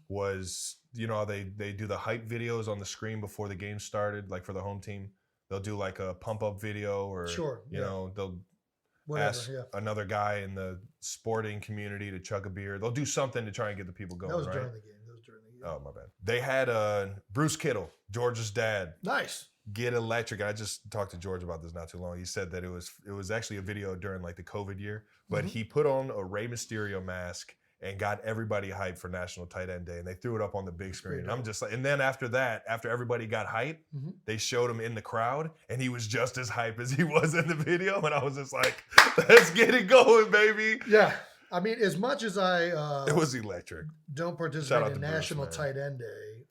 was, they do the hype videos on the screen before the game started, like for the home team. They'll do like a pump-up video or, they'll ask another guy in the sporting community to chug a beer. They'll do something to try and get the people going, That was right? during the game. Oh, my bad. They had Bruce Kittle, George's dad. Nice. Get electric. I just talked to George about this not too long. He said that it was actually a video during like the COVID year, but he put on a Rey Mysterio mask and got everybody hyped for National Tight End Day, and they threw it up on the big screen. And I'm just like, and then after that, after everybody got hyped, they showed him in the crowd, and he was just as hyped as he was in the video, and I was just like, let's get it going, baby. Yeah. I mean, as much as I it was electric. Don't participate in National Tight End Day,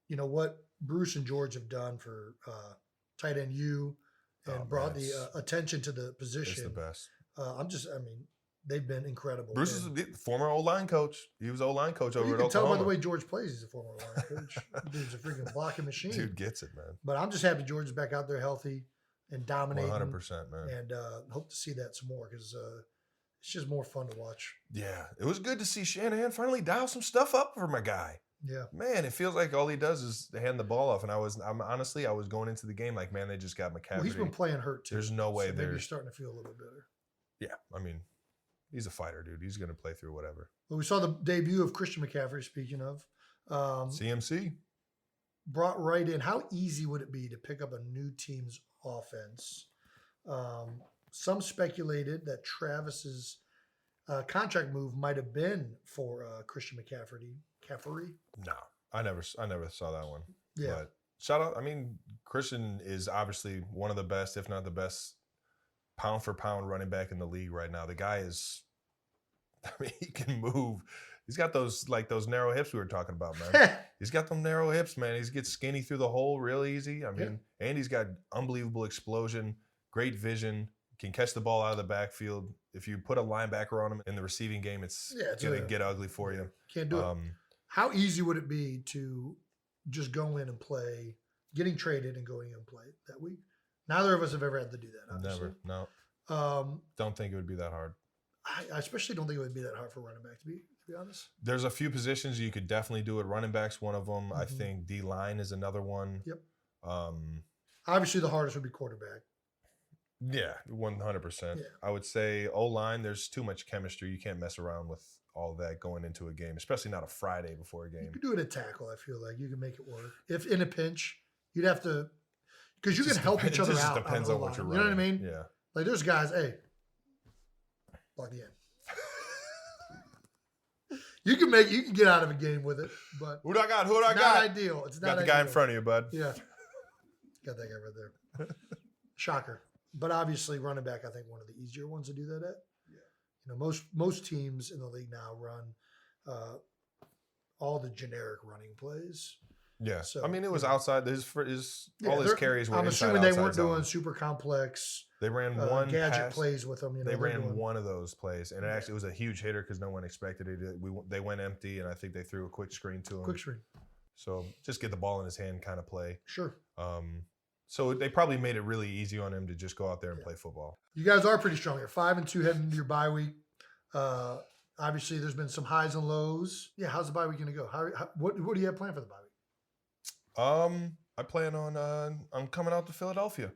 what Bruce and George have done for Tight End U and brought the attention to the position. It's the best. They've been incredible. Bruce is a former O-line coach. He was O-line coach over at Oklahoma. You can tell by the way George plays, he's a former O-line coach. Dude's a freaking blocking machine. Dude gets it, man. But I'm just happy George is back out there healthy and dominating. 100%, man. And hope to see that some more because it's just more fun to watch. Yeah, it was good to see Shanahan finally dial some stuff up for my guy. Yeah, man, it feels like all he does is hand the ball off. And I was going into the game like, man, they just got McCaffrey. Well, he's been playing hurt too. There's no way maybe you're starting to feel a little bit better. Yeah, I mean, he's a fighter, dude. He's going to play through whatever. Well, we saw the debut of Christian McCaffrey. Speaking of CMC, brought right in. How easy would it be to pick up a new team's offense? Some speculated that Travis's contract move might have been for Christian McCaffrey. No, I never saw that one. Yeah. But shout out. I mean, Christian is obviously one of the best, if not the best, pound for pound running back in the league right now. The guy is, he can move. He's got those narrow hips we were talking about, man. He's got them narrow hips, man. He gets skinny through the hole real easy. I mean, and he's got unbelievable explosion, great vision, can catch the ball out of the backfield. If you put a linebacker on him in the receiving game, it's going to get ugly for you. Can't do it. How easy would it be to just go in and play getting traded and going and play that week. Neither of us have ever had to do that, obviously. Never, no. Don't think it would be that hard. I especially don't think it would be that hard for running back, to be honest. There's a few positions you could definitely do it. Running back's one of them. I think D-line is another one. Yep. Obviously, the hardest would be quarterback. Yeah, 100%. Yeah. I would say O-line, there's too much chemistry. You can't mess around with all of that going into a game, especially not a Friday before a game. You could do it at tackle, I feel like. You can make it work. If in a pinch, you'd have to – because you can help each other out. It just depends on what you're running. You know what I mean? Yeah. Like there's guys, hey, block the end. You can get out of a game with it, but Who do I got? Not ideal. It's not got the ideal. guy in front of you, bud. Yeah. Got that guy right there. Shocker. But obviously running back, I think one of the easier ones to do that at. Yeah. You know, most teams in the league now run all the generic running plays. Yeah. So, I mean, it was outside. All his carries were I'm inside, assuming they outside weren't zone. doing super complex They ran one gadget pass. plays with them. You know, They ran one of those plays, and it was a huge hitter because no one expected it. They went empty, and I think they threw a quick screen to him. Quick screen. So just get the ball in his hand kind of play. Sure. So they probably made it really easy on him to just go out there and play football. You guys are pretty strong here. 5-2 heading into your bye week. Obviously, there's been some highs and lows. Yeah, how's the bye week going to go? What do you have planned for the bye week? I plan on I'm coming out to Philadelphia.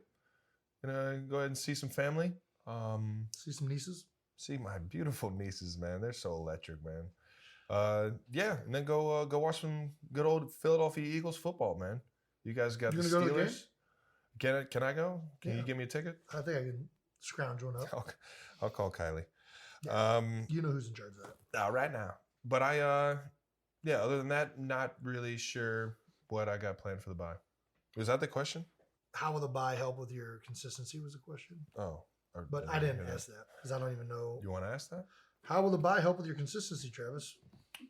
Gonna go ahead and see some family. See some nieces. See my beautiful nieces, man. They're so electric, man. Yeah, and then go watch some good old Philadelphia Eagles football, man. You guys got the Go to the game? Steelers. Can I go? Can you give me a ticket? I think I can scrounge one up. I'll call Kylie. Yeah. You know who's in charge of that. Right now. But other than that, not really sure what I got planned for the bye. Was that the question? How will the bye help with your consistency was the question. Oh. But I didn't ask that because I don't even know. You want to ask that? How will the bye help with your consistency, Travis?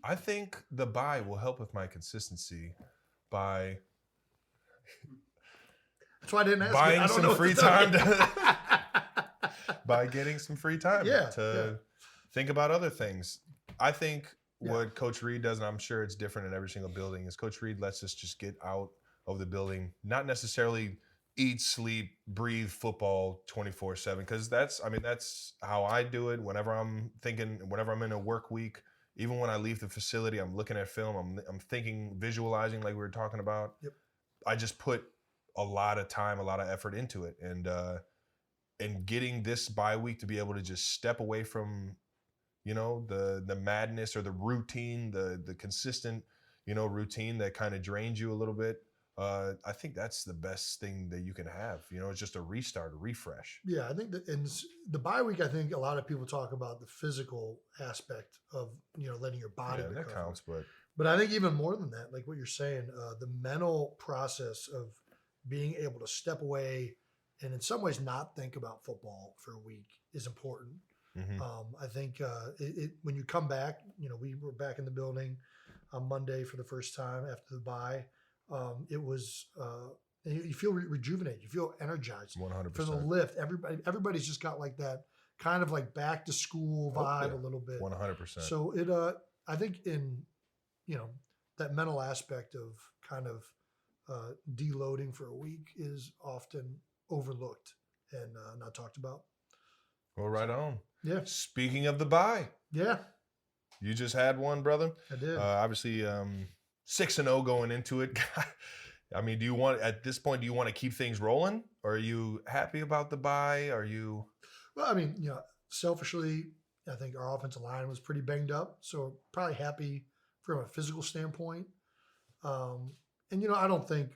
I think the bye will help with my consistency by that's why I didn't ask. Buying some free time by getting some free time to think about other things. I think what Coach Reed does, and I'm sure it's different in every single building, is Coach Reed lets us just get out of the building, not necessarily eat, sleep, breathe football 24/7, because that's how I do it. Whenever I'm in a work week, even when I leave the facility, I'm looking at film, I'm thinking, visualizing like we were talking about. Yep. I just put a lot of time, a lot of effort into it, and getting this bye week to be able to just step away from, the madness or the routine, the consistent, routine that kind of drains you a little bit. I think that's the best thing that you can have. It's just a restart, a refresh. Yeah, I think that in the bye week, I think a lot of people talk about the physical aspect of letting your body recover. That counts, but I think even more than that, like what you're saying, the mental process of being able to step away and in some ways not think about football for a week is important. Mm-hmm. I think when you come back, we were back in the building on Monday for the first time after the bye. It was you feel rejuvenated, you feel energized 100% for the lift. Everybody's just got like that kind of like back to school vibe a little bit. 100%. So I think in that mental aspect of kind of deloading for a week is often overlooked and not talked about. Well, right on. Yeah. Speaking of the bye, yeah, you just had one, brother. I did. Obviously, 6-0 going into it. I mean, at this point, do you want to keep things rolling? Or are you happy about the bye? Are you? Well, I mean, selfishly, I think our offensive line was pretty banged up. So probably happy from a physical standpoint. And, I don't think,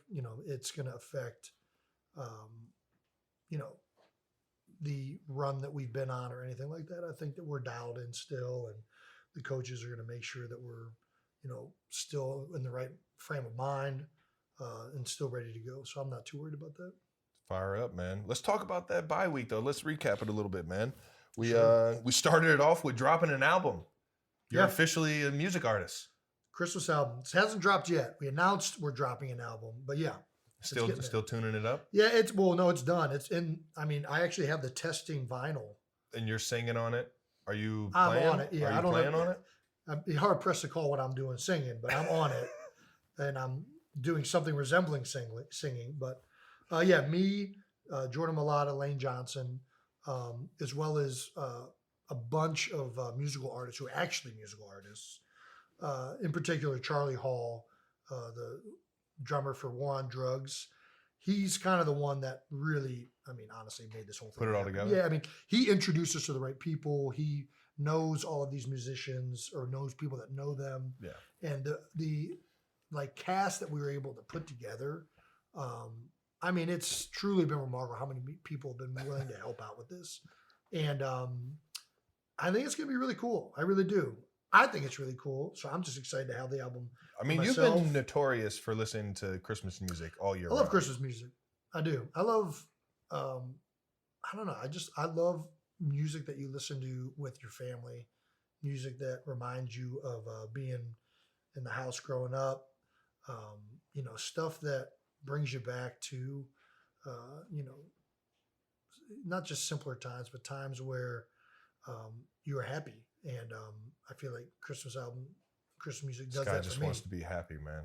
it's going to affect, the run that we've been on or anything like that. I think that we're dialed in still, and the coaches are going to make sure that we're, still in the right frame of mind and still ready to go. So I'm not too worried about that. Fire up, man. Let's talk about that bye week, though. Let's recap it a little bit, man. We started it off with dropping an album. You're officially a music artist. Christmas album. It hasn't dropped yet. We announced we're dropping an album, but yeah. Still tuning it up? Yeah, it's done. It's in, I actually have the testing vinyl. And you're singing on it? Are you playing? I'm on it. Yeah, Are you playing on it? I'd be hard pressed to call what I'm doing singing, but I'm on it. And I'm doing something resembling singing. But me, Jordan Mailata, Lane Johnson, as well as a bunch of musical artists who are actually musical artists. In particular, Charlie Hall, the drummer for War on Drugs. He's kind of the one that really, honestly made this whole thing Put it all happen. together? Yeah, he introduced us to the right people. He knows all of these musicians or knows people that know them. Yeah. And the cast that we were able to put together, it's truly been remarkable how many people have been willing to help out with this. And I think it's going to be really cool. I really do. I think it's really cool. So I'm just excited to have the album. You've been notorious for listening to Christmas music all year. I love Christmas music. I do. I love, I don't know. I love music that you listen to with your family, music that reminds you of being in the house growing up, stuff that brings you back to, not just simpler times, but times where you were happy. And I feel like Christmas music does this guy that just for me. wants to be happy, man.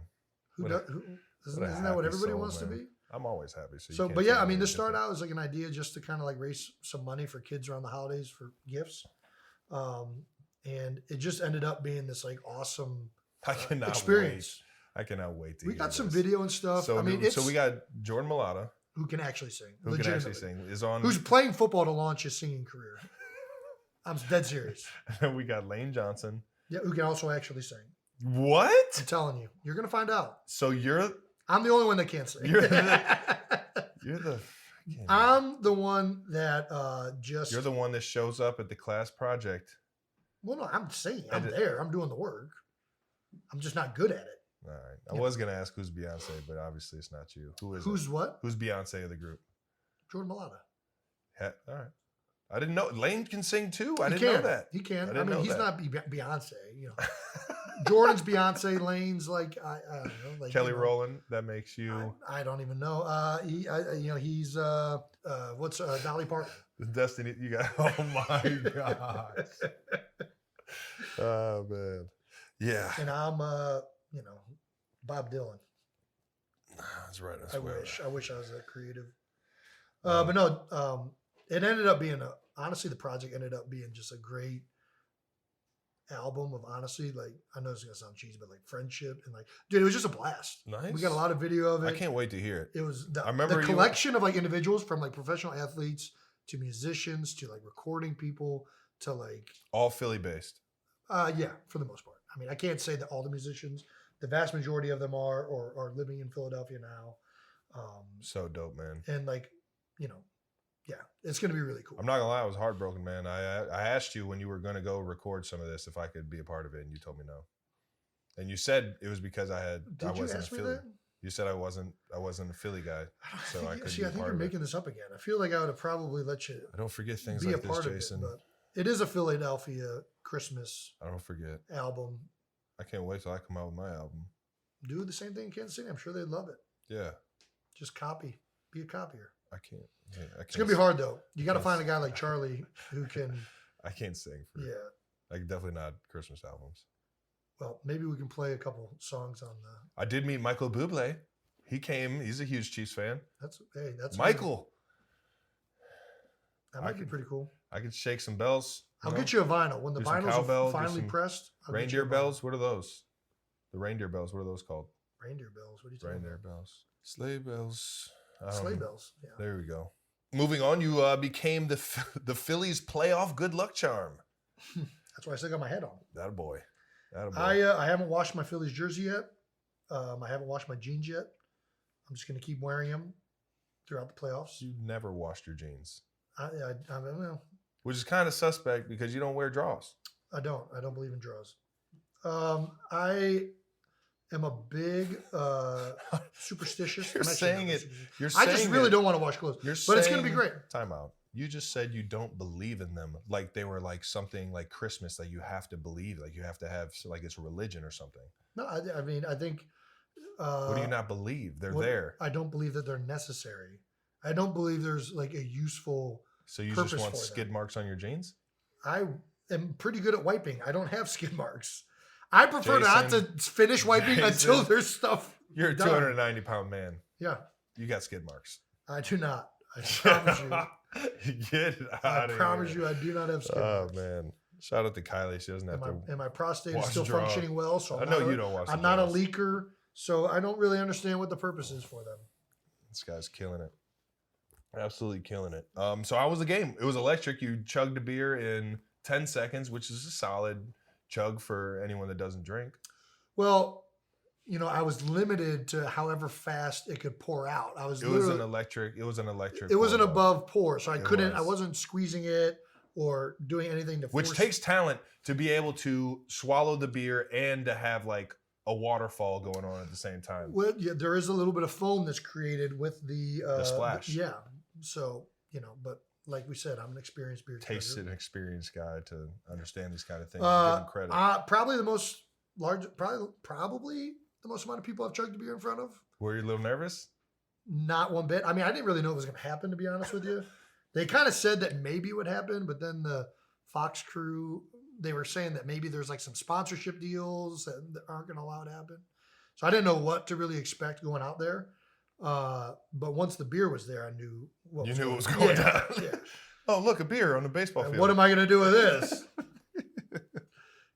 Isn't that what everybody wants to be? I'm always happy. But yeah, this started out as like an idea just to kind of like raise some money for kids around the holidays for gifts. And it just ended up being this like awesome experience. I cannot wait to We hear got some this. video and stuff. So we got Jordan Mailata, who can actually sing. who can actually sing, is on. Who's playing football to launch his singing career. I'm dead serious. We got Lane Johnson. Yeah, who can also actually sing. What? I'm telling you. You're going to find out. So I'm the only one that can't sing. I'm the one that You're the one that shows up at the class project. Well, no, I'm singing. I'm there. I'm doing the work. I'm just not good at it. All right. I was going to ask who's Beyonce, but obviously it's not you. Who is Who's what? Who's Beyonce of the group? Jordan Mailata. All right. I didn't know. Lane can sing too? I didn't know that. He can. He's not Beyonce. Jordan's Beyonce. Lane's like, I don't know. Like, Kelly Rowland, that makes you. I don't even know. He's, what's Dolly Parton? Destiny, you got, oh my gosh. Oh, man. Yeah. And I'm, Bob Dylan. That's right. I wish I was that creative. But no, it ended up being honestly, the project ended up being just a great album of honestly, like, I know it's gonna sound cheesy, but like friendship and like, dude, it was just a blast. Nice. We got a lot of video of it. I can't wait to hear it. It was I remember the collection of like individuals from like professional athletes to musicians to like recording people to like all Philly based. Yeah, for the most part. I can't say that all the musicians, the vast majority of them are living in Philadelphia now. So dope, man. And like, yeah, it's going to be really cool. I'm not gonna lie, I was heartbroken, man. I asked you when you were gonna go record some of this if I could be a part of it, and you told me no. And you said it was because I wasn't a Philly. You said I wasn't a Philly guy, so I couldn't. See, I think you're making this up again. I feel like I would have probably let you. I don't forget things be like a part this, Jason. Of it, but it is a Philadelphia Christmas. I don't forget album. I can't wait till I come out with my album. Do the same thing in Kansas City. I'm sure they'd love it. Yeah. Just copy. Be a copier. I can't. It's gonna be hard though. You got to find a guy like Charlie who can. I can't sing. Yeah. I can definitely not Christmas albums. Well, maybe we can play a couple songs on the. I did meet Michael Bublé. He came. He's a huge Chiefs fan. That's Michael. That might be pretty cool. I could shake some bells. I'll get you a vinyl when the vinyls are finally pressed. Reindeer bells. What are those? The reindeer bells. What are those called? Reindeer bells. What are you talking Reindeer about? bells. Sleigh bells. Sleigh bells. Yeah. There we go. Moving on, you became the Phillies playoff good luck charm. That's why I still got my head on. That a boy. I haven't washed my Phillies jersey yet. I haven't washed my jeans yet. I'm just going to keep wearing them throughout the playoffs. You nehave washed your jeans. I don't know. Which is kind of suspect because you don't wear draws. I don't believe in draws. I am a big superstitious. You're saying it. I just really don't want to wash clothes. But it's going to be great. Time out. You just said you don't believe in them, like they were like something like Christmas that you have to believe, like you have to have, like it's religion or something. No, I think. What do you not believe? They're there. I don't believe that they're necessary. I don't believe there's like a useful. So you just want skid marks on your jeans? I am pretty good at wiping. I don't have skid marks. I prefer not to finish wiping until there's stuff You're a done. 290-pound man. Yeah. You got skid marks. I do not. I promise you. Get out I of promise here. you I do not have skid Oh, marks. man. Shout out to Kylie. She doesn't have to. And my prostate is wash still draw. functioning well. So I know you don't watch I'm the not a draws. leaker, so I don't really understand what the purpose is for them. This guy's killing it. Absolutely killing it. So how was the game? It was electric. You chugged a beer in 10 seconds, which is a solid chug for anyone that doesn't drink. Well, I was limited to however fast it could pour out. It was an electric. It was an pour. Above pour, so I couldn't. Was. I wasn't squeezing it or doing anything to force. Which takes talent to be able to swallow the beer and to have like a waterfall going on at the same time. Well, yeah, there is a little bit of foam that's created with the splash. Yeah, so but like we said, I'm an experienced beer Tasted and experienced guy to understand these kind of things. Give him credit. Probably the most amount of people I've chugged a beer in front of. Were you a little nervous? Not one bit. I mean, I didn't really know it was going to happen, to be honest with you. They kind of said that maybe it would happen, but then the Fox crew, they were saying that maybe there's like some sponsorship deals that aren't going to allow it to happen. So I didn't know what to really expect going out there. But once the beer was there, I knew what was going on. You knew what was going down. Yeah. Oh, look, a beer on the baseball field. What am I going to do with this?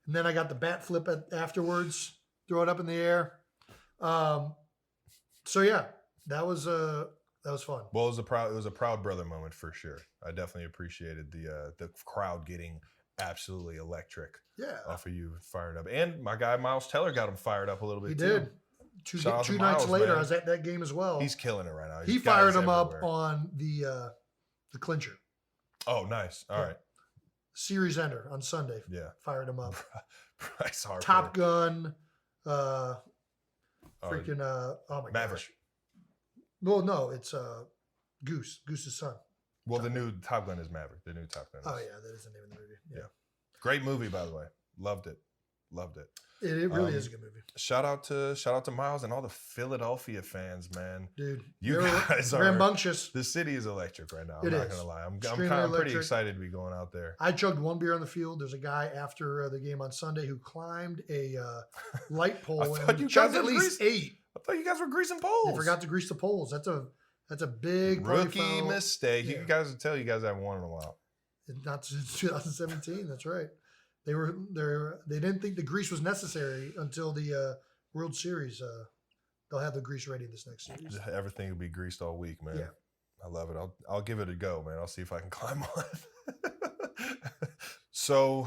And then I got the bat flip afterwards, throw it up in the air. So yeah, that was fun. Well, it was a proud brother moment for sure. I definitely appreciated the crowd getting absolutely electric. Yeah, off of you fired up, and my guy Miles Teller got him fired up a little bit. He too. did. Two nights later, man. I was at that game as well. He's killing it right now. He fired him up on the clincher. Oh, nice. All right. Series ender on Sunday. Yeah. Fired him up. Bryce Harper. Top Gun. Oh my Maverick. gosh. Well, no, it's Goose. Goose's son. Well, the new Top Gun is Maverick. The new Top Gun. Oh yeah, that is the name of the movie. Yeah. Great movie, by the way. Loved it. It really is a good movie. Shout out to Miles and all the Philadelphia fans, man. Dude, you guys are rambunctious. The city is electric right now. I'm not going to lie. I'm pretty excited to be going out there. I chugged one beer on the field. There's a guy after the game on Sunday who climbed a light pole and chugged at least 8. I thought you guys were greasing poles. They forgot to grease the poles. That's a big rookie mistake. Yeah. You guys will tell you guys haven't won in a while. Not since 2017. That's right. They didn't think the grease was necessary until the World Series. They'll have the grease ready this next series. Everything will be greased all week, man. Yeah. I love it. I'll give it a go, man. I'll see if I can climb on it. So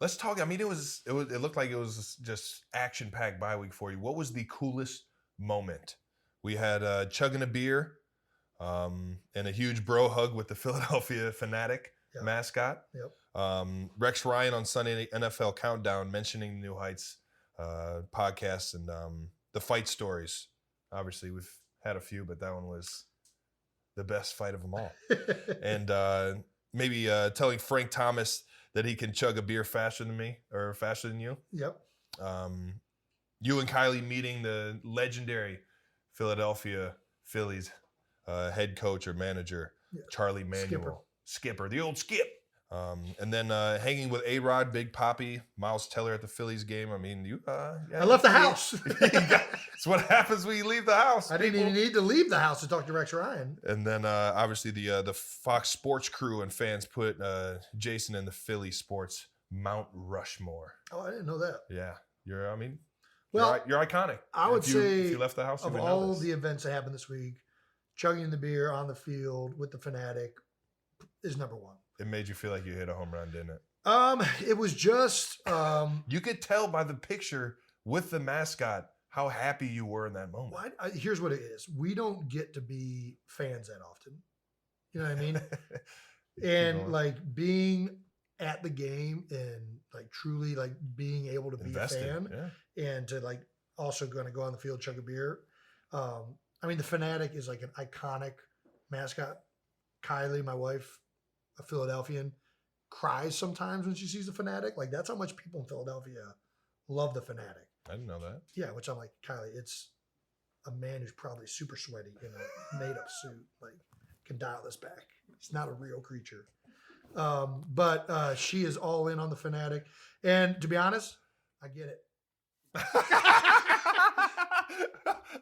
let's talk. I mean, it looked like it was just action-packed bye week for you. What was the coolest moment? We had chugging a beer and a huge bro hug with the Philadelphia Fanatic mascot. Yep. Rex Ryan on Sunday NFL Countdown mentioning the New Heights podcast and the fight stories. Obviously, we've had a few, but that one was the best fight of them all. And maybe telling Frank Thomas that he can chug a beer faster than me or faster than you. Yep. You and Kylie meeting the legendary Philadelphia Phillies head coach or manager, Charlie Manuel. Skipper, the old Skip. And then hanging with A-Rod, Big Papi, Miles Teller at the Phillies game. I mean, I left the house. It's what happens when you leave the house. I didn't even need to leave the house to talk to Rex Ryan. And then obviously the Fox Sports crew and fans put Jason in the Philly Sports Mount Rushmore. Oh, I didn't know that. Yeah, you're iconic. I would say if you left the house, of all the events that happened this week, chugging the beer on the field with the Fanatic is number one. It made you feel like you hit a home run, didn't it? It was just you could tell by the picture with the mascot how happy you were in that moment. Well, here's what it is. We don't get to be fans that often. You know what I mean? And like being at the game and like truly like being able to be a fan and to like also going to go on the field, chug a beer. I mean, the Fanatic is like an iconic mascot. Kylie, my wife, a Philadelphian, cries sometimes when she sees the Fanatic. Like that's how much people in Philadelphia love the Fanatic. I didn't know that. Yeah, which I'm like, Kylie, it's a man who's probably super sweaty in a made-up suit. Like, can dial this back. He's not a real creature. But she is all in on the Fanatic. And to be honest, I get it.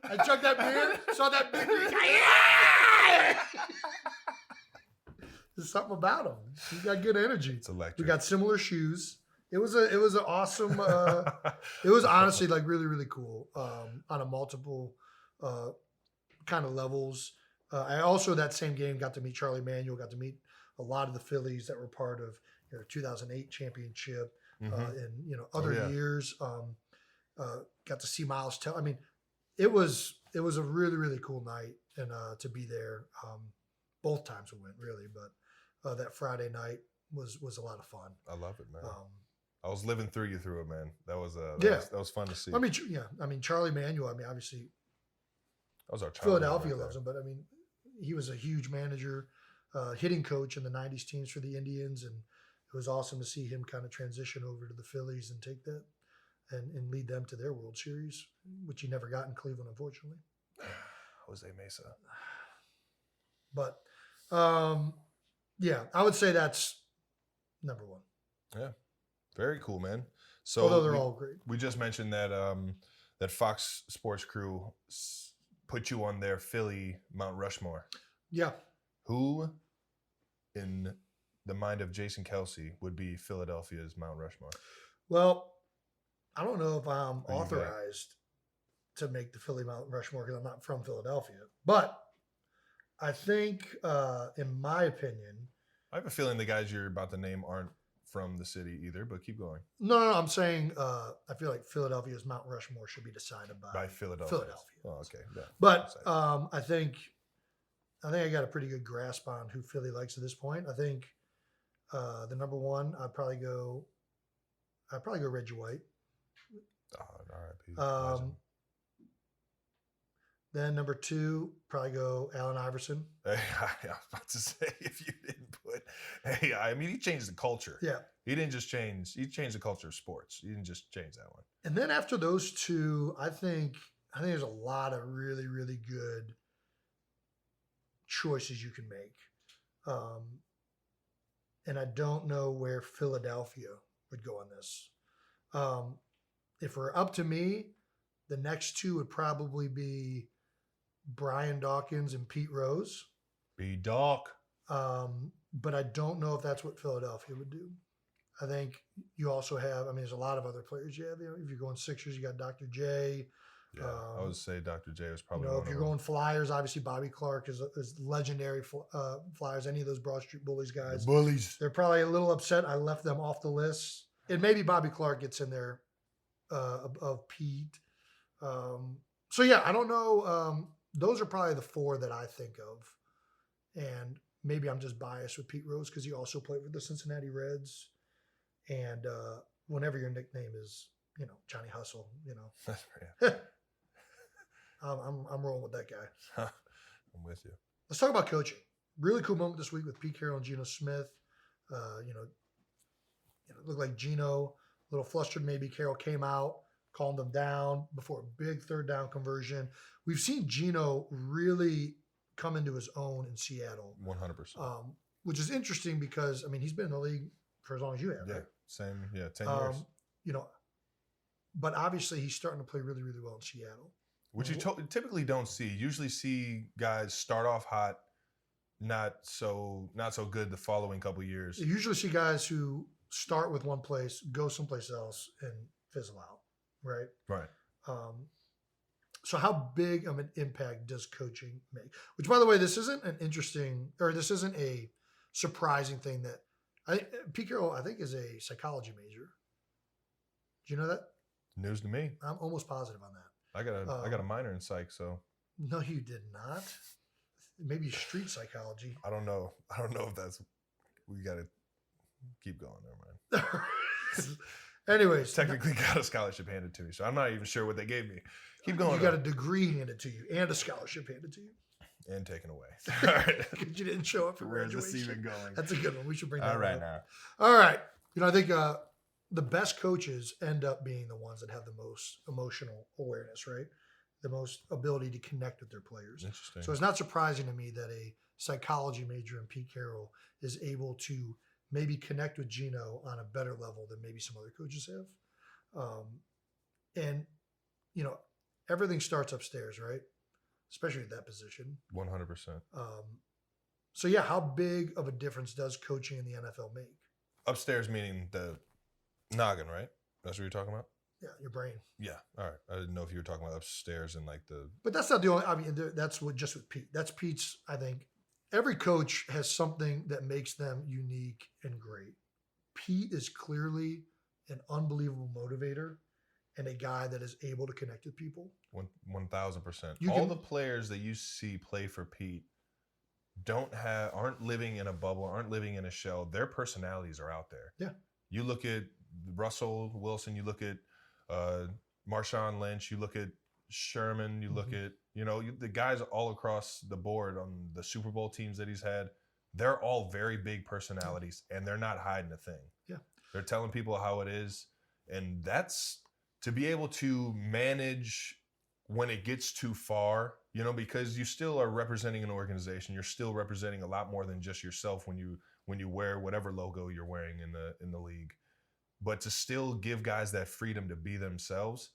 I chugged that beer, saw that big beer. There's something about him. He's got good energy. It's electric. We got similar shoes. It was an awesome. It was honestly like really really cool on a multiple kind of levels. I also that same game got to meet Charlie Manuel. Got to meet a lot of the Phillies that were part of 2008 championship and other years. Got to see Miles Tell. I mean, it was a really really cool night and to be there. Both times we went really, but that Friday night was a lot of fun. I love it, man. I was living through it, man. That was fun to see. I mean, Charlie Manuel. I mean, obviously, that was our Philadelphia loves him, but I mean, he was a huge manager, hitting coach in the '90s teams for the Indians, and it was awesome to see him kind of transition over to the Phillies and take that and lead them to their World Series, which he never got in Cleveland, unfortunately. Jose Mesa. But I would say that's number one. Yeah. Very cool, man. So although they're all great. We just mentioned that that Fox Sports Crew put you on their Philly Mount Rushmore. Yeah. Who, in the mind of Jason Kelsey, would be Philadelphia's Mount Rushmore? Well, I don't know if I'm authorized to make the Philly Mount Rushmore because I'm not from Philadelphia. But I think, in my opinion, I have a feeling the guys you're about to name aren't from the city either, but keep going. No. I'm saying I feel like Philadelphia's Mount Rushmore should be decided by Philadelphia. Oh, okay. Yeah. But I think I got a pretty good grasp on who Philly likes at this point. I think the number one, I'd probably go Reggie White. R.I.P. Then number two, probably go Allen Iverson. Hey, I was about to say, if you didn't put, I mean, he changed the culture. Yeah. He didn't just change, he changed the culture of sports. He didn't just change that one. And then after those two, I think there's a lot of really, really good choices you can make. And I don't know where Philadelphia would go on this. If we're up to me, the next two would probably be Brian Dawkins and Pete Rose. B-Doc. But I don't know if that's what Philadelphia would do. I think you also have, there's a lot of other players you have. If you're going Sixers, you got Dr. J. Yeah, I would say Dr. J was probably if you're going Flyers, obviously Bobby Clark is legendary Flyers. Any of those Broad Street Bullies guys. The Bullies. They're probably a little upset I left them off the list. And maybe Bobby Clark gets in there of Pete. I don't know. Those are probably the four that I think of. And maybe I'm just biased with Pete Rose because he also played with the Cincinnati Reds. And whenever your nickname is, Johnny Hustle, I'm rolling with that guy. I'm with you. Let's talk about coaching. Really cool moment this week with Pete Carroll and Geno Smith. It looked like Geno, a little flustered maybe. Carroll came out, calmed them down before a big third down conversion. We've seen Geno really come into his own in Seattle. 100%. Which is interesting because, he's been in the league for as long as you have. Yeah, right? same. Yeah, 10 years. But obviously he's starting to play really, really well in Seattle. Which you typically don't see. You usually see guys start off hot, not so good the following couple years. You usually see guys who start with one place, go someplace else, and fizzle out, right? Right. So how big of an impact does coaching make? Which, by the way, this isn't a surprising thing that Pete Carroll, I think, is a psychology major. Do you know that? News to me. I'm almost positive on that. I got a minor in psych, so. No, you did not. Maybe street psychology. I don't know if that's. We got to keep going there, man. Anyways, technically got a scholarship handed to me, so I'm not even sure what they gave me. Keep going. You got a degree handed to you and a scholarship handed to you. And taken away. All right. Because you didn't show up for graduation. Where's this even going? That's a good one. We should bring that All right up. now. All right. I think the best coaches end up being the ones that have the most emotional awareness, right? The most ability to connect with their players. Interesting. So it's not surprising to me that a psychology major in Pete Carroll is able to maybe connect with Geno on a better level than maybe some other coaches have. everything starts upstairs, right? Especially at that position. 100%. So yeah, how big of a difference does coaching in the NFL make? Upstairs meaning the noggin, right? That's what you're talking about? Yeah, your brain. Yeah. All right. I didn't know if you were talking about upstairs and like the. But that's not the only. I mean, that's what just with Pete. That's Pete's. I think every coach has something that makes them unique and great. Pete is clearly an unbelievable motivator and a guy that is able to connect with people. 1,000%. All the players that you see play for Pete aren't living in a bubble, aren't living in a shell. Their personalities are out there. Yeah. You look at Russell Wilson, you look at Marshawn Lynch, you look at Sherman, you look at, the guys all across the board on the Super Bowl teams that he's had, they're all very big personalities and they're not hiding a thing. Yeah. They're telling people how it is. And that's to be able to manage when it gets too far, because you still are representing an organization. You're still representing a lot more than just yourself when you wear whatever logo you're wearing in the league. But to still give guys that freedom to be themselves,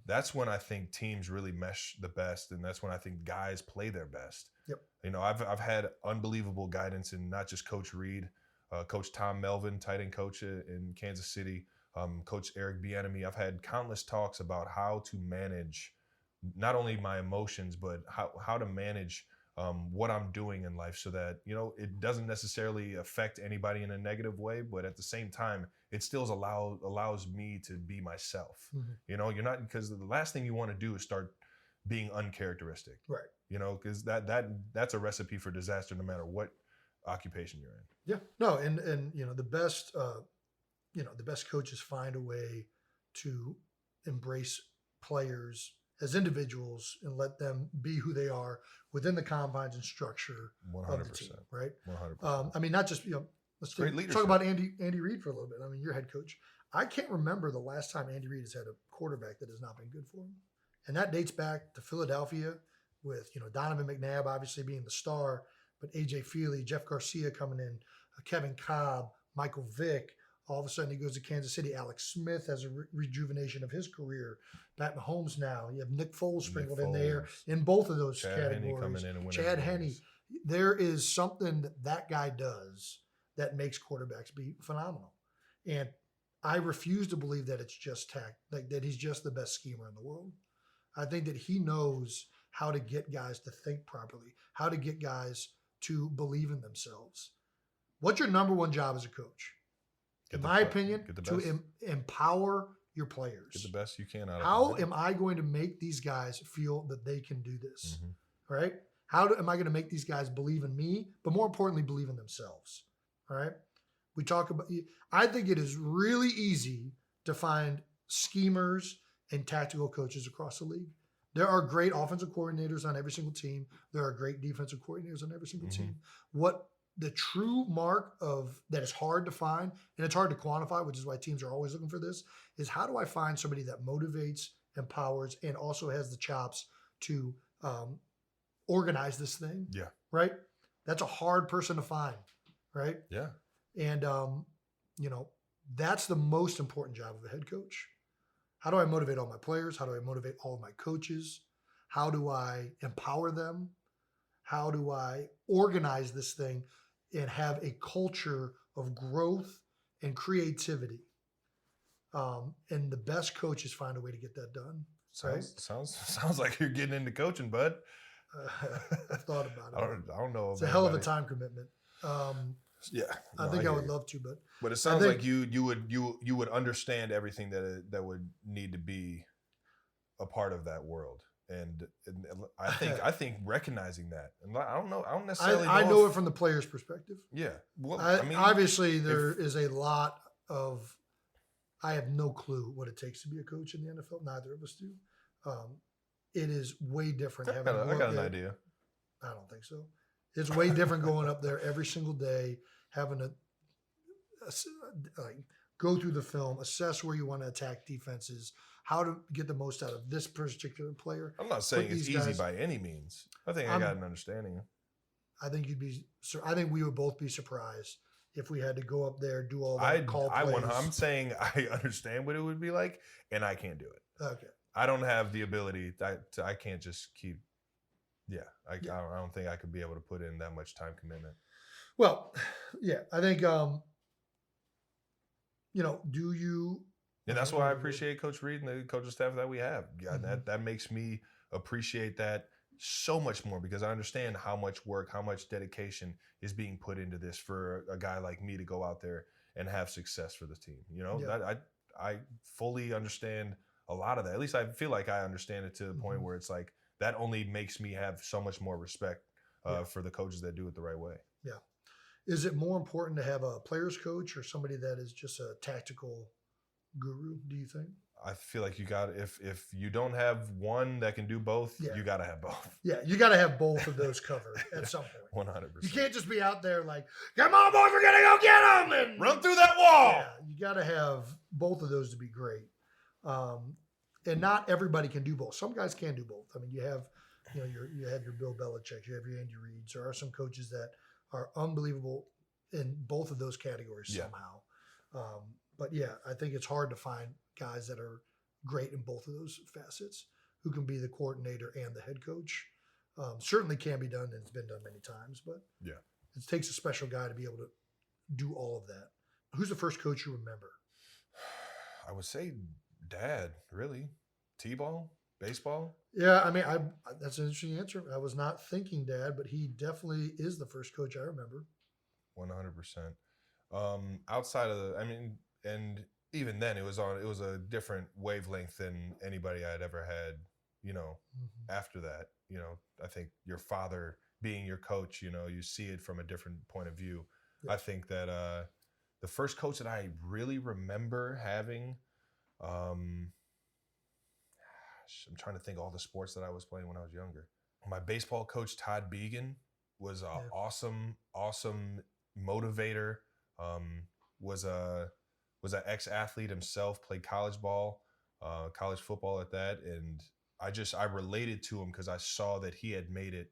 that's when I think teams really mesh the best, and that's when I think guys play their best. Yep. I've had unbelievable guidance in not just Coach Reed, Coach Tom Melvin, tight end coach in Kansas City, Coach Eric Bieniemy. I've had countless talks about how to manage not only my emotions, but how to manage what I'm doing in life so that, it doesn't necessarily affect anybody in a negative way, but at the same time, it still allows me to be myself. You're not, because the last thing you want to do is start being uncharacteristic. Right. Because that's a recipe for disaster no matter what occupation you're in. Yeah. No, and the best the best coaches find a way to embrace players as individuals and let them be who they are within the confines and structure 100%. of the team, right? 100%. I mean, not just, let's talk about Andy Reid for a little bit. I mean, your head coach. I can't remember the last time Andy Reid has had a quarterback that has not been good for him. And that dates back to Philadelphia with, Donovan McNabb obviously being the star, but A.J. Feely, Jeff Garcia coming in, Kevin Cobb, Michael Vick. All of a sudden he goes to Kansas City. Alex Smith has a rejuvenation of his career. Pat Mahomes now. You have Nick Foles sprinkled in there in both of those categories. Chad Henne. There is something that guy does that makes quarterbacks be phenomenal. And I refuse to believe that it's just that he's just the best schemer in the world. I think that he knows how to get guys to think properly, how to get guys to believe in themselves. What's your number one job as a coach? In my opinion, to empower your players. Get the best you can out of them. How am I going to make these guys feel that they can do this? Right? Am I going to make these guys believe in me, but more importantly, believe in themselves? All right? We talk about, I think it is really easy to find schemers and tactical coaches across the league. There are great offensive coordinators on every single team. There are great defensive coordinators on every single team. What the true mark of that is hard to find, and it's hard to quantify, which is why teams are always looking for this, is how do I find somebody that motivates, empowers, and also has the chops to organize this thing? Yeah. Right? That's a hard person to find, right? Yeah. And, that's the most important job of a head coach. How do I motivate all my players? How do I motivate all of my coaches? How do I empower them? How do I organize this thing and have a culture of growth and creativity? And the best coaches find a way to get that done. Sounds like you're getting into coaching, bud. I've thought about it. I don't know. It's a hell of a time commitment. Yeah, I think I would love to, but it sounds like you would understand everything that would need to be a part of that world. And I think recognizing that, and I don't necessarily. I know it from the player's perspective. Yeah, well, obviously there is a lot of. I have no clue what it takes to be a coach in the NFL. Neither of us do. It is way different. I got an idea. I don't think so. It's way different going up there every single day, having to go through the film, assess where you want to attack defenses, how to get the most out of this particular player. I'm not saying it's easy by any means. I think I got an understanding. I think we would both be surprised if we had to go up there, do all that call plays. I'm saying I understand what it would be like, and I can't do it. Okay. I don't have the ability. I can't just keep. Yeah, I don't think I could be able to put in that much time commitment. Well, yeah, I think do you? And that's why I appreciate Coach Reed and the coaching staff that we have. Yeah, Mm-hmm. that makes me appreciate that so much more because I understand how much work, how much dedication is being put into this for a guy like me to go out there and have success for the team. That I fully understand a lot of that. At least I feel like I understand it to the point where it's like that only makes me have so much more respect for the coaches that do it the right way. Yeah. Is it more important to have a player's coach or somebody that is just a tactical guru, do you think? I feel like you got if you don't have one that can do both, you got to have both. Yeah, you got to have both of those covered at some point. 100%. You can't just be out there like, come on, boys, we're gonna go get them and run through that wall. Yeah, you got to have both of those to be great, and not everybody can do both. Some guys can do both. I mean, you have your Bill Belichick, you have your Andy Reeds. There are some coaches that are unbelievable in both of those categories somehow. But yeah, I think it's hard to find guys that are great in both of those facets who can be the coordinator and the head coach. Certainly can be done, and it's been done many times, but it takes a special guy to be able to do all of that. Who's the first coach you remember? I would say Dad, really. T-ball, baseball. Yeah, I mean, that's an interesting answer. I was not thinking Dad, but he definitely is the first coach I remember. 100%. Outside of and even then it was a different wavelength than anybody I'd ever had, after that. I think your father being your coach, you see it from a different point of view. Yeah. I think that the first coach that I really remember having, I'm trying to think of all the sports that I was playing when I was younger. My baseball coach, Todd Began, was an awesome motivator. Was an ex-athlete himself, played college ball, college football at that. And I related to him because I saw that he had made it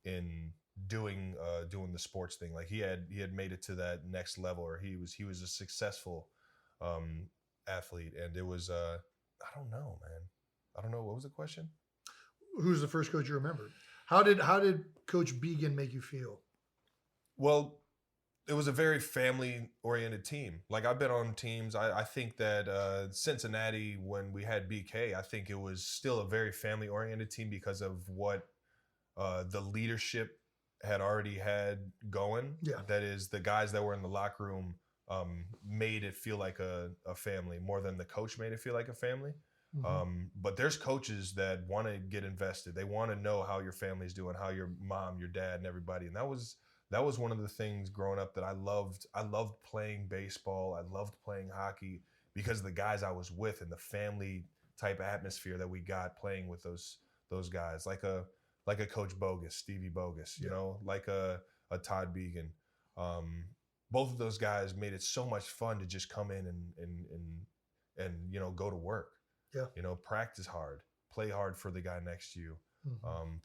in doing the sports thing. Like he had made it to that next level, or he was a successful athlete. And it was I don't know, man. I don't know. What was the question? Who's the first coach you remember? How did Coach Began make you feel? Well, it was a very family-oriented team. Like I've been on teams. I think that Cincinnati, when we had BK, I think it was still a very family-oriented team because of what the leadership had already had going. Yeah. That is, the guys that were in the locker room made it feel like a family more than the coach made it feel like a family. Mm-hmm. But there's coaches that want to get invested. They want to know how your family's doing, how your mom, your dad, and everybody. And that was one of the things growing up that I loved. I loved playing baseball. I loved playing hockey because of the guys I was with and the family type atmosphere that we got playing with those guys, like a Coach Bogus, Stevie Bogus, like a Todd Began. Both of those guys made it so much fun to just come in and go to work. Yeah. Practice hard, play hard for the guy next to you,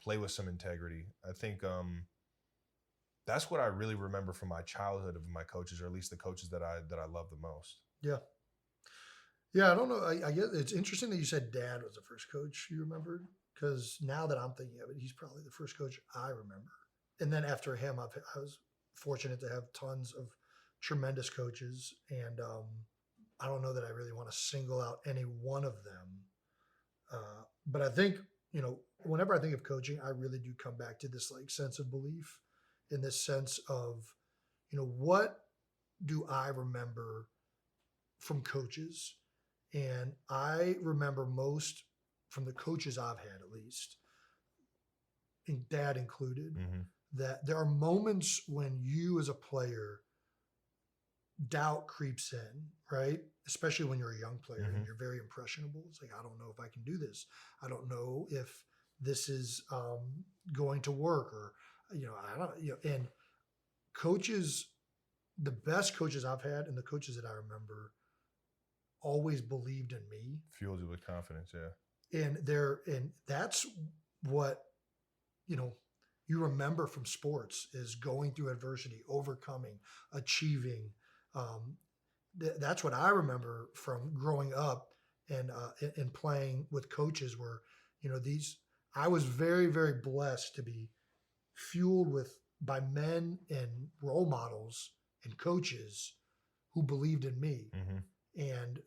play with some integrity. I think that's what I really remember from my childhood of my coaches, or at least the coaches that I love the most. Yeah. Yeah, I don't know. I guess it's interesting that you said Dad was the first coach you remembered, because now that I'm thinking of it, he's probably the first coach I remember. And then after him, I was fortunate to have tons of tremendous coaches, and I don't know that I really want to single out any one of them. But I think, whenever I think of coaching, I really do come back to this like sense of belief, in this sense of, what do I remember from coaches? And I remember most from the coaches I've had, at least, and Dad included, that there are moments when you as a player, doubt creeps in, right? Especially when you're a young player and you're very impressionable. It's like, I don't know if I can do this. I don't know if this is going to work, or, I don't, and coaches, the best coaches I've had and the coaches that I remember always believed in me. Fueled you with confidence. Yeah. And that's what, you remember from sports, is going through adversity, overcoming, achieving. That's what I remember from growing up and in playing with coaches where, I was very, very blessed to be fueled by men and role models and coaches who believed in me. Mm-hmm. And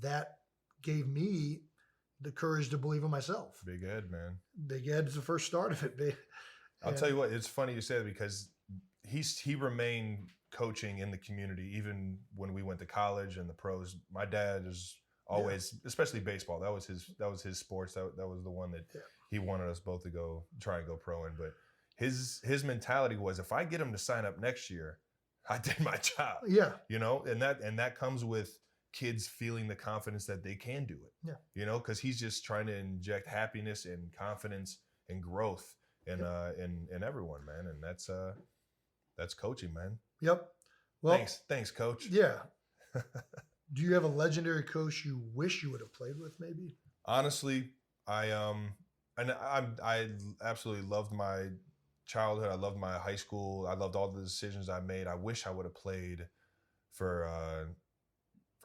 that gave me the courage to believe in myself. Big Ed, man. Big Ed's the first start of it. I'll tell you what, it's funny you say that because he remained coaching in the community even when we went to college and the pros. My dad is always, especially baseball. That was his sports. That was the one that he wanted us both to try and go pro in. But his mentality was, if I get him to sign up next year, I did my job. Yeah. And that comes with kids feeling the confidence that they can do it. Yeah. Because he's just trying to inject happiness and confidence and growth in everyone, man. And that's coaching, man. Yep. Well, thanks, coach. Yeah. Do you have a legendary coach you wish you would have played with, maybe? Honestly, I absolutely loved my childhood. I loved my high school. I loved all the decisions I made. I wish I would have played for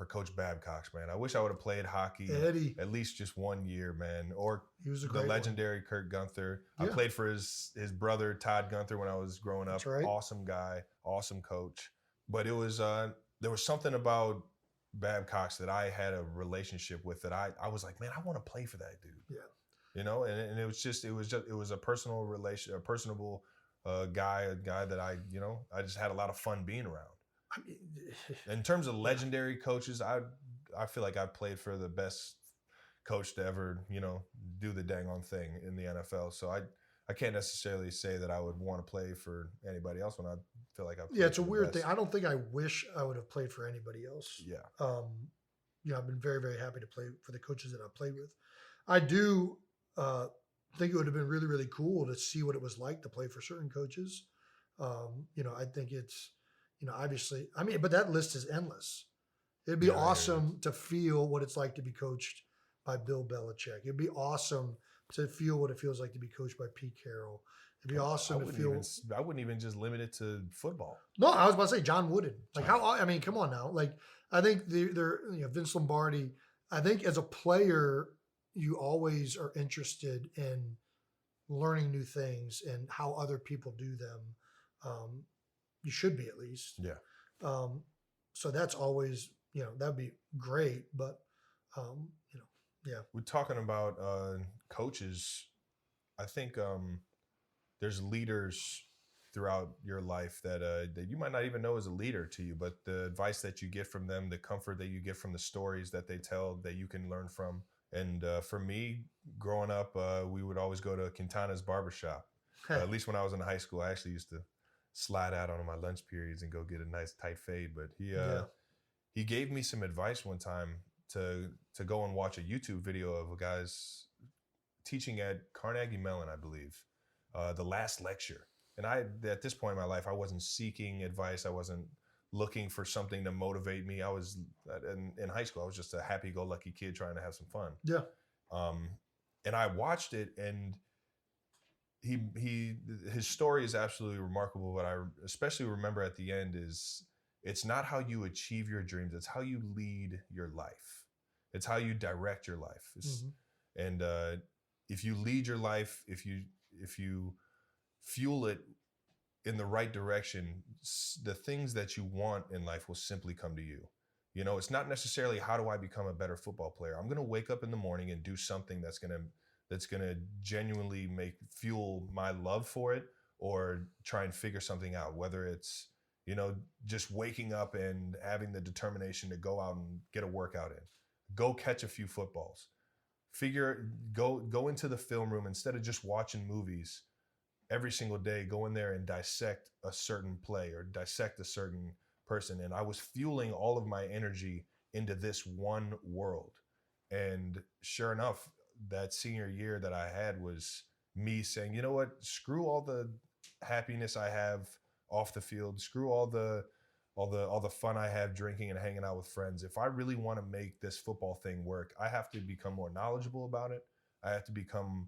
Coach Babcock, man. I wish I would have played hockey Eddie. At least just 1 year, man. Or he was the legendary Kurt Gunther. Yeah. I played for his brother Todd Gunther when I was growing up. That's right. Awesome guy, awesome coach. But it was there was something about Babcock's that I had a relationship with that I was like, man, I want to play for that dude. Yeah. And it was a personal relation, a personable guy, a guy that I just had a lot of fun being around. I mean, in terms of legendary coaches, I feel like I played for the best coach to ever, do the dang on thing in the NFL. So I can't necessarily say that I would want to play for anybody else when I feel like I played. Yeah, it's a for the weird best. thing. I don't think I wish I would have played for anybody else. Yeah. I've been very, very happy to play for the coaches that I've played with. I do think it would have been really, really cool to see what it was like to play for certain coaches. I think it's, obviously, but that list is endless. It'd be awesome to feel what it's like to be coached by Bill Belichick. It'd be awesome to feel what it feels like to be coached by Pete Carroll. It'd be awesome to feel. I wouldn't even just limit it to football. No, I was about to say John Wooden. Like come on now. Like I think they're Vince Lombardi. I think as a player, you always are interested in learning new things and how other people do them. You should be, at least. Yeah. So that's always, that'd be great. But, yeah. We're talking about coaches. I think there's leaders throughout your life that you might not even know as a leader to you, but the advice that you get from them, the comfort that you get from the stories that they tell that you can learn from. And for me, growing up, we would always go to Quintana's barbershop. At least when I was in high school, I actually used to slide out on my lunch periods and go get a nice tight fade. But he gave me some advice one time to go and watch a YouTube video of a guy's teaching at Carnegie Mellon, I believe, the last lecture. And at this point in my life, I wasn't seeking advice. I wasn't looking for something to motivate me. I was in high school. I was just a happy-go-lucky kid trying to have some fun. Yeah. And I watched it, and his story is absolutely remarkable. But I especially remember at the end is it's not how you achieve your dreams. It's how you lead your life. It's how you direct your life. And if you lead your life, if you fuel it in the right direction, the things that you want in life will simply come to you. It's not necessarily how do I become a better football player. I'm going to wake up in the morning and do something that's going to genuinely fuel my love for it, or try and figure something out, whether it's, just waking up and having the determination to go out and get a workout in, go catch a few footballs, go into the film room instead of just watching movies every single day, go in there and dissect a certain play or dissect a certain person. And I was fueling all of my energy into this one world. And sure enough, that senior year that I had was me saying, you know what, screw all the happiness I have off the field, screw all the fun I have drinking and hanging out with friends. If I really want to make this football thing work, I have to become more knowledgeable about it. I have to become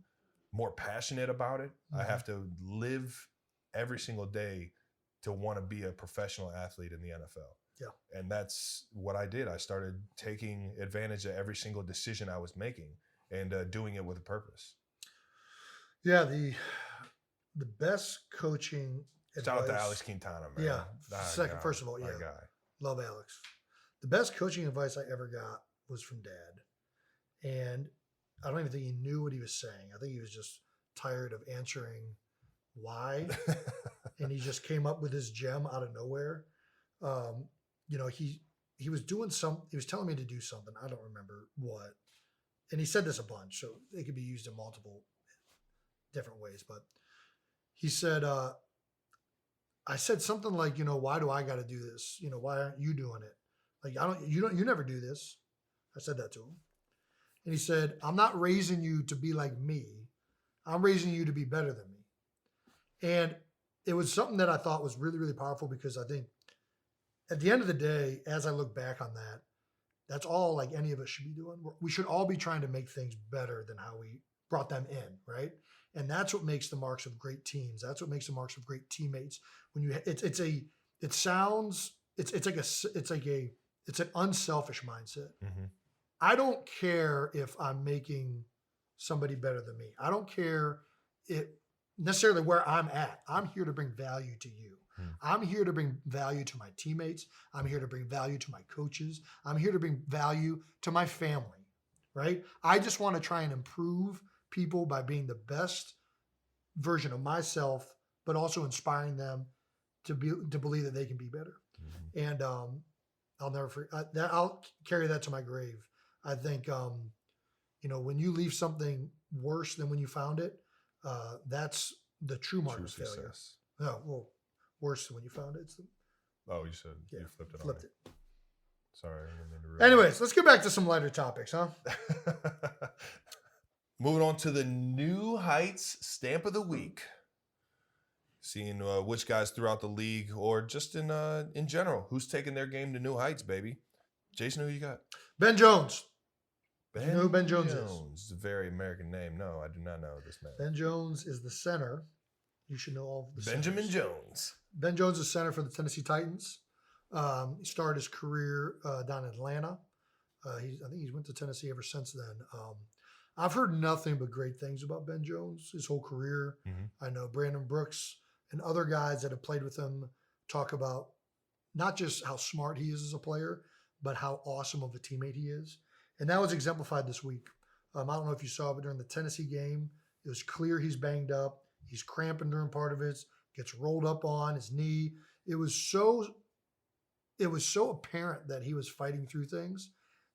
more passionate about it. Mm-hmm. I have to live every single day to want to be a professional athlete in the NFL. Yeah. And that's what I did. I started taking advantage of every single decision I was making and doing it with a purpose. Yeah, the best coaching advice. Shout out to Alex Quintana, man. Yeah. First of all, my guy. Love Alex. The best coaching advice I ever got was from Dad. And I don't even think he knew what he was saying. I think he was just tired of answering why. And he just came up with his gem out of nowhere. He was doing he was telling me to do something. I don't remember what. And he said this a bunch, so it could be used in multiple different ways. But he said, I said something like, why do I got to do this? Why aren't you doing it? Like, you never do this. I said that to him. And he said, I'm not raising you to be like me. I'm raising you to be better than me. And it was something that I thought was really, really powerful, because I think at the end of the day, as I look back on that, that's all like any of us should be doing. We should all be trying to make things better than how we brought them in, right? And that's what makes the marks of great teams. That's what makes the marks of great teammates. When it's an unselfish mindset. Mm-hmm. I don't care if I'm making somebody better than me. I don't care necessarily where I'm at. I'm here to bring value to you. I'm here to bring value to my teammates. I'm here to bring value to my coaches. I'm here to bring value to my family, right? I just want to try and improve people by being the best version of myself, but also inspiring them to believe that they can be better. Mm-hmm. And I'll never forget that. I'll carry that to my grave. I think, when you leave something worse than when you found it, that's the true mark of failure. Success. No, well, worse than when you found it. You said you flipped it on me. Sorry. Anyways, let's get back to some lighter topics, huh? Moving on to the New Heights Stamp of the Week. Seeing which guys throughout the league, or just in general, who's taking their game to new heights, baby. Jason, who you got? Ben Jones. You know who Ben Jones is? It's a very American name. No, I do not know this man. Ben Jones is the center. You should know all of the Benjamin centers. Jones. Ben Jones is center for the Tennessee Titans. He started his career down in Atlanta. I think he's went to Tennessee ever since then. I've heard nothing but great things about Ben Jones his whole career. Mm-hmm. I know Brandon Brooks and other guys that have played with him talk about not just how smart he is as a player, but how awesome of a teammate he is. And that was exemplified this week. I don't know if you saw, but during the Tennessee game, it was clear he's banged up. He's cramping during part of it, gets rolled up on his knee. It was so apparent that he was fighting through things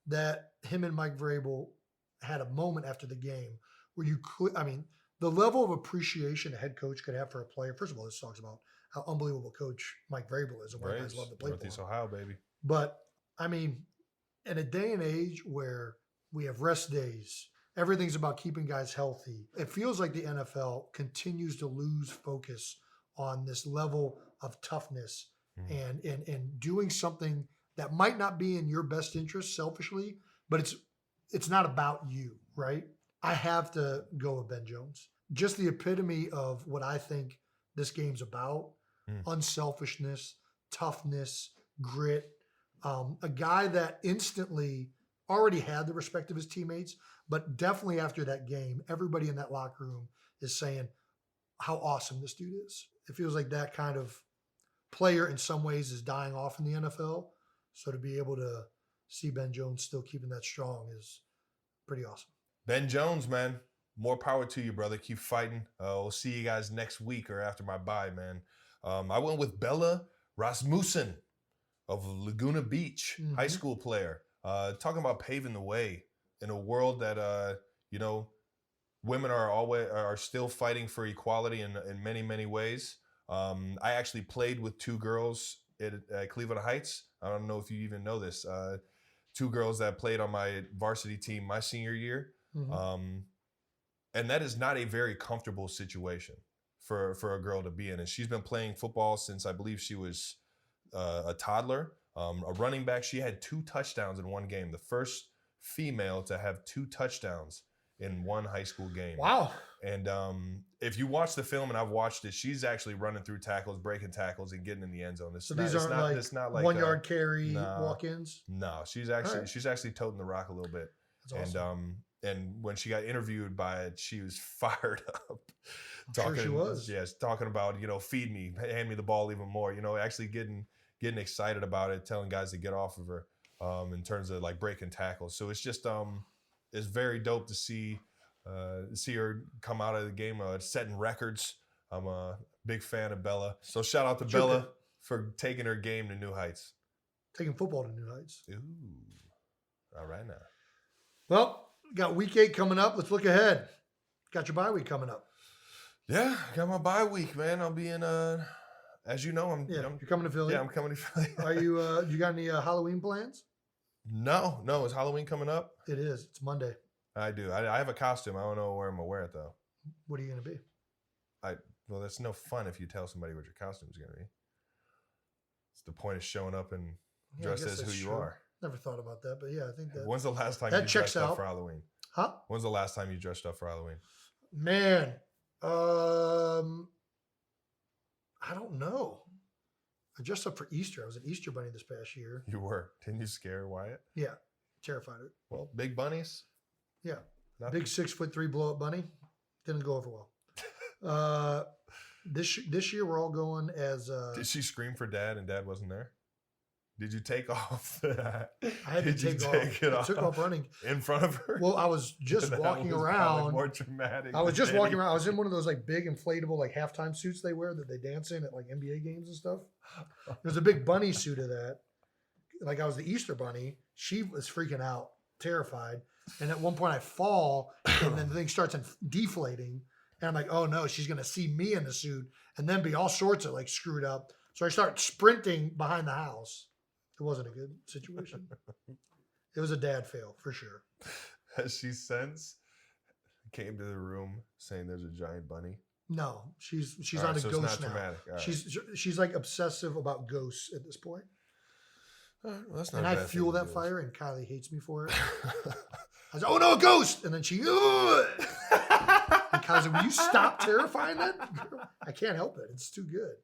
that him and Mike Vrabel had a moment after the game where the level of appreciation a head coach could have for a player. First of all, this talks about how unbelievable coach Mike Vrabel is and why guys love to play for him. Northeast Ohio, baby. But, in a day and age where we have rest days, everything's about keeping guys healthy. It feels like the NFL continues to lose focus on this level of toughness and doing something that might not be in your best interest selfishly, but it's not about you, right? I have to go with Ben Jones. Just the epitome of what I think this game's about. Unselfishness, toughness, grit. A guy that instantly already had the respect of his teammates, but definitely after that game, everybody in that locker room is saying how awesome this dude is. It feels like that kind of player in some ways is dying off in the NFL. So to be able to see Ben Jones still keeping that strong is pretty awesome. Ben Jones, man, more power to you, brother. Keep fighting. We'll see you guys next week or after my bye, man. I went with Bella Rasmussen of Laguna Beach, high school player. Talking about paving the way in a world that, women are still fighting for equality in many, many ways. I actually played with two girls at Cleveland Heights. I don't know if you even know this. Two girls that played on my varsity team my senior year. Mm-hmm. And that is not a very comfortable situation for a girl to be in. And she's been playing football since I believe she was a toddler. A running back. She had 2 touchdowns in one game. The first female to have 2 touchdowns in one high school game. Wow. And if you watch the film, and I've watched it, she's actually running through tackles, breaking tackles, and getting in the end zone. These aren't it's not like 1 yard carry walk-ins. No, she's actually toting the rock a little bit. That's awesome. And when she got interviewed by it, she was fired up. Sure she was. Yes, talking about, feed me, hand me the ball even more. Actually getting excited about it, telling guys to get off of her in terms of like breaking tackles. So it's just it's very dope to see her come out of the game setting records. I'm a big fan of Bella. So shout out to Bella for taking her game to new heights. Taking football to new heights. Ooh. All right now. Well, got week 8 coming up. Let's look ahead. Got your bye week coming up. Yeah, got my bye week, man. I'll be in as you know, you're coming to Philly. Yeah, I'm coming to Philly. Are you you got any Halloween plans? No. Is Halloween coming up? It is. It's Monday. I do. I have a costume. I don't know where I'm gonna wear it though. What are you gonna be? Well, that's no fun if you tell somebody what your costume is gonna be. It's the point of showing up and dressed as who you are. Never thought about that, but yeah, I think that. When's the last time you dressed up for Halloween? Huh? When's the last time you dressed up for Halloween? Man, I don't know. I dressed up for Easter. I was an Easter bunny this past year. You were. Didn't you scare Wyatt? Yeah, terrified her. Well, big bunnies. Yeah, big 6'3" blow up bunny. Didn't go over well. This year we're all going as. Did she scream for Dad and Dad wasn't there? Did you take off the hat? I had to take off. I took off running in front of her. Well, I was just walking around. More dramatic. I was just walking around. I was in one of those like big inflatable like halftime suits they wear that they dance in at like NBA games and stuff. There's a big bunny suit of that. Like I was the Easter bunny. She was freaking out, terrified. And at one point I fall, and then the thing starts deflating. And I'm like, oh no, she's gonna see me in the suit and then be all sorts of like screwed up. So I start sprinting behind the house. It wasn't a good situation. It was a dad fail for sure. Has she since came to the room saying there's a giant bunny? No, she's All on right, a so ghost it's not now. Traumatic. She's like obsessive about ghosts at this point. Well, that's not And a I bad fuel thing to that do. fire, and Kylie hates me for it. I was like, oh no, a ghost! And then she, ugh! And Kylie's like, will you stop terrifying that girl? I can't help it. It's too good.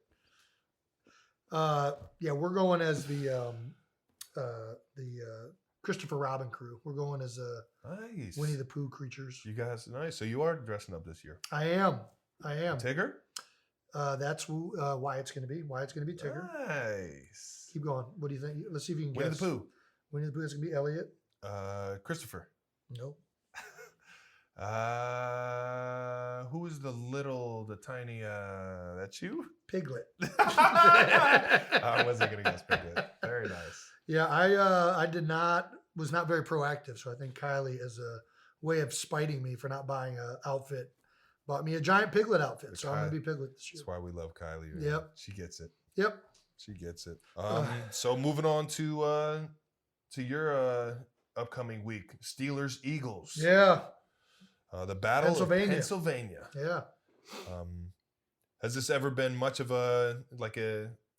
Yeah, we're going as the Christopher Robin crew. We're going as Nice. Winnie the Pooh creatures. You guys, nice. So you are dressing up this year. I am. Tigger? That's who Wyatt's going to be. Wyatt's going to be Tigger. Nice. Keep going. What do you think? Let's see if you can Winnie guess. the Pooh. Winnie the Pooh is going to be Elliot. Christopher. Nope. Who is the tiny, that's you? Piglet. I wasn't going to guess Piglet. Very nice. Yeah, I was not very proactive. So I think Kylie, as a way of spiting me for not buying an outfit, bought me a giant Piglet outfit. So I'm going to be Piglet this year. That's why we love Kylie. Man. Yep. She gets it. Yep. She gets it. So moving on to your upcoming week, Steelers Eagles. Yeah. The battle of Pennsylvania. Yeah. Has this ever been much of a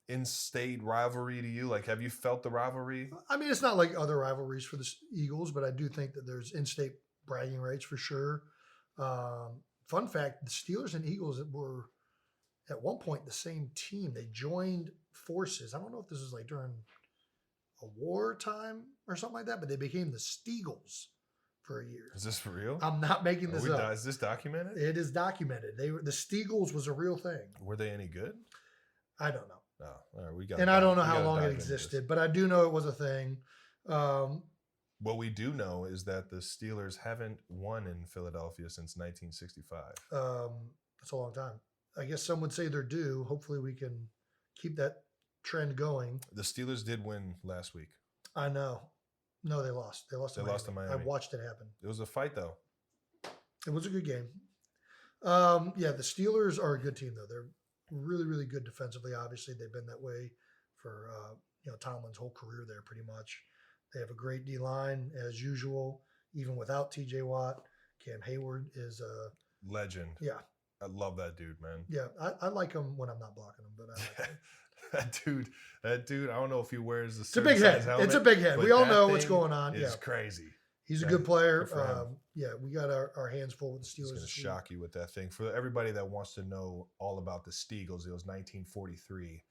in-state rivalry to you? Like, have you felt the rivalry? I mean, it's not like other rivalries for the Eagles, but I do think that there's in-state bragging rights for sure. Fun fact, the Steelers and Eagles were at one point the same team. They joined forces. I don't know if this was like during a war time or something like that, but they became the Steagles for a year. Is this for real? I'm not making this up. Is this documented? It is documented. The Steagles was a real thing. Were they any good? I don't know. No. All right, we got. And I don't know how long it existed, but I do know it was a thing. What we do know is that the Steelers haven't won in Philadelphia since 1965. That's a long time. I guess some would say they're due. Hopefully we can keep that trend going. The Steelers did win last week. I know. No, they lost. They lost to Miami. I watched it happen. It was a fight, though. It was a good game. Yeah, the Steelers are a good team, though. They're really, really good defensively. Obviously, they've been that way for Tomlin's whole career there, pretty much. They have a great D-line, as usual, even without T.J. Watt. Cam Hayward is a legend. Yeah. I love that dude, man. Yeah, I like him when I'm not blocking him, but I like him. That dude, I don't know if he wears the It's a big head. It's a big head. We all know what's going on. It's crazy. He's a good player. Good for him. We got our hands full with the Steelers. He's going to shock you with that thing. For everybody that wants to know all about the Steagles, it was 1943,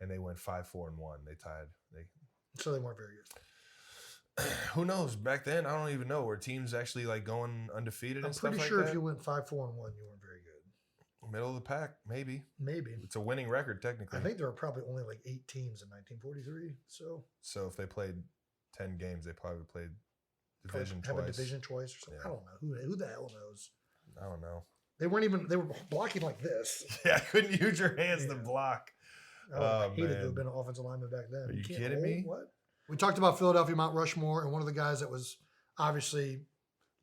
and they went 5-4-1. They tied. So they weren't very good. Who knows? Back then, I don't even know. Were teams actually like going undefeated and stuff like that? I'm pretty sure if you went 5-4-1, you weren't very good. Middle of the pack, maybe. Maybe. It's a winning record, technically. I think there were probably only like 8 teams in 1943. So if they played 10 games, they probably played division have twice. a division twice or something. Yeah. I don't know. Who the hell knows? I don't know. They were blocking like this. Yeah, I couldn't use your hands to block. I hated to have been an offensive lineman back then. Are you kidding me? What? We talked about Philadelphia Mount Rushmore, and one of the guys that was obviously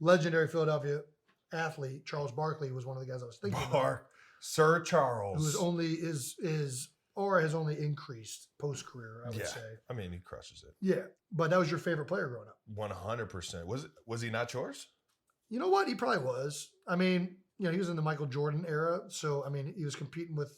legendary Philadelphia athlete, Charles Barkley, was one of the guys I was thinking about. Sir Charles. Who is only his aura has only increased post career, I would say. I mean, he crushes it. Yeah. But that was your favorite player growing up. 100%. Was he not yours? You know what? He probably was. I mean, he was in the Michael Jordan era. So, I mean, he was competing with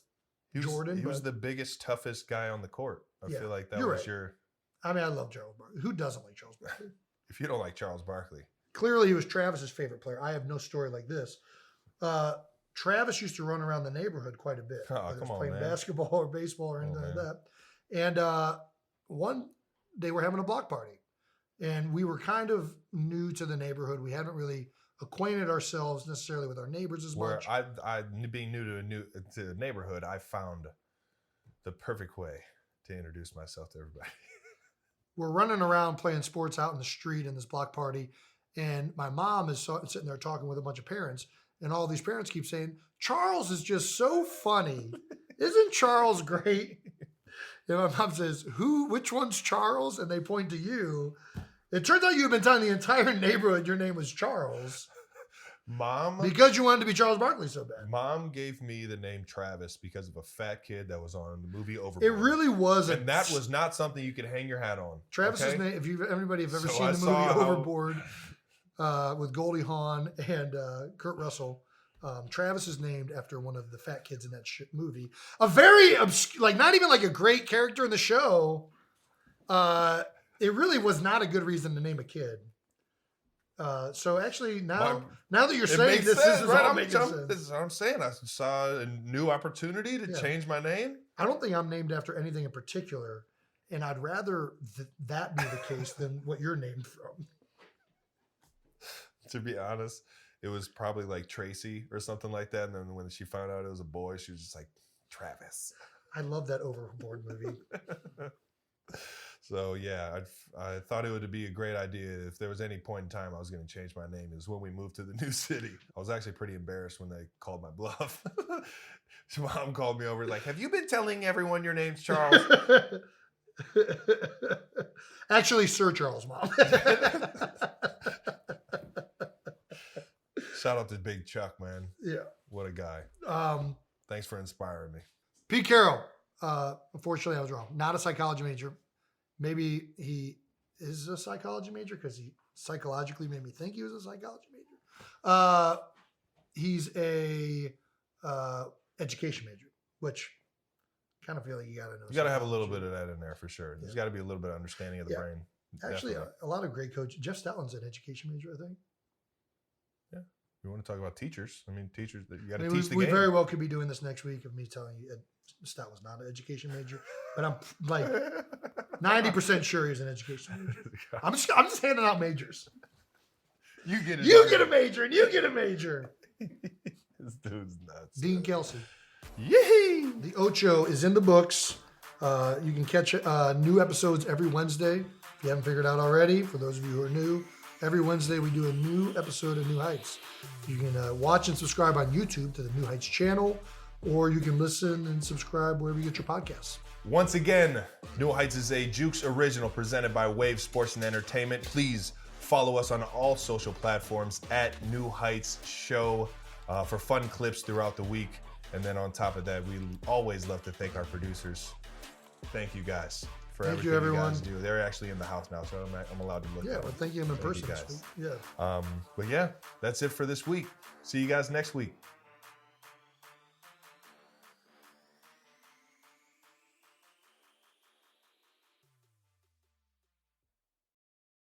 Jordan. He was the biggest, toughest guy on the court. I feel like that was right. your... I mean, I love Charles Barkley. Who doesn't like Charles Barkley? If you don't like Charles Barkley. Clearly, he was Travis's favorite player. I have no story like this. Travis used to run around the neighborhood quite a bit. Oh, come on, playing man. basketball or baseball or anything like that. And one day we're having a block party. And we were kind of new to the neighborhood. We hadn't really acquainted ourselves necessarily with our neighbors as much. I being new to the neighborhood, I found the perfect way to introduce myself to everybody. We're running around playing sports out in the street in this block party. And my mom is sitting there talking with a bunch of parents. And all these parents keep saying, Charles is just so funny. Isn't Charles great? And my mom says, which one's Charles? And they point to you. It turns out you've been telling the entire neighborhood your name was Charles. Mom? Because you wanted to be Charles Barkley so bad. Mom gave me the name Travis because of a fat kid that was on the movie Overboard. It really wasn't. And that was not something you could hang your hat on. Travis's name, if everybody have ever seen the movie Overboard with Goldie Hawn and Kurt Russell, Travis is named after one of the fat kids in that movie. A very obscure, not even like a great character in the show. It really was not a good reason to name a kid. So actually now that you're saying this is right? all making sense. This is what I'm saying. I saw a new opportunity to change my name. I don't think I'm named after anything in particular, and I'd rather that be the case than what you're named from. To be honest, it was probably like Tracy or something like that. And then when she found out it was a boy, she was just like, Travis. I love that Overboard movie. So, yeah, I thought it would be a great idea. If there was any point in time I was going to change my name, is when we moved to the new city. I was actually pretty embarrassed when they called my bluff. Mom called me over like, have you been telling everyone your name's Charles? Actually, Sir Charles, Mom. Shout out to Big Chuck, man. Yeah. What a guy. Thanks for inspiring me. Pete Carroll. Unfortunately, I was wrong. Not a psychology major. Maybe he is a psychology major because he psychologically made me think he was a psychology major. He's a education major, which kind of feel like you got to know. You got to have a little bit of that in there for sure. There's got to be a little bit of understanding of the brain. Actually, Definitely. a lot of great coaches. Jeff Stoutland's an education major, I think. Yeah. We want to talk about teachers. I mean, teachers, you got to teach the game. We very well could be doing this next week of me telling you Stout was not an education major, but I'm like 90% sure he's an education major. I'm just handing out majors. You get a major, and you get a major. This dude's nuts. Dean Kelsey. Yee! The Ocho is in the books. You can catch new episodes every Wednesday. If you haven't figured it out already, for those of you who are new, every Wednesday we do a new episode of New Heights. You can watch and subscribe on YouTube to the New Heights channel, or you can listen and subscribe wherever you get your podcasts. Once again, New Heights is a Jukes original presented by Wave Sports and Entertainment. Please follow us on all social platforms at New Heights Show for fun clips throughout the week. And then on top of that, we always love to thank our producers. Thank you guys for everything you guys do. They're actually in the house now, so I'm allowed to look at them. Well, thank you in person this week. Yeah. But yeah, that's it for this week. See you guys next week.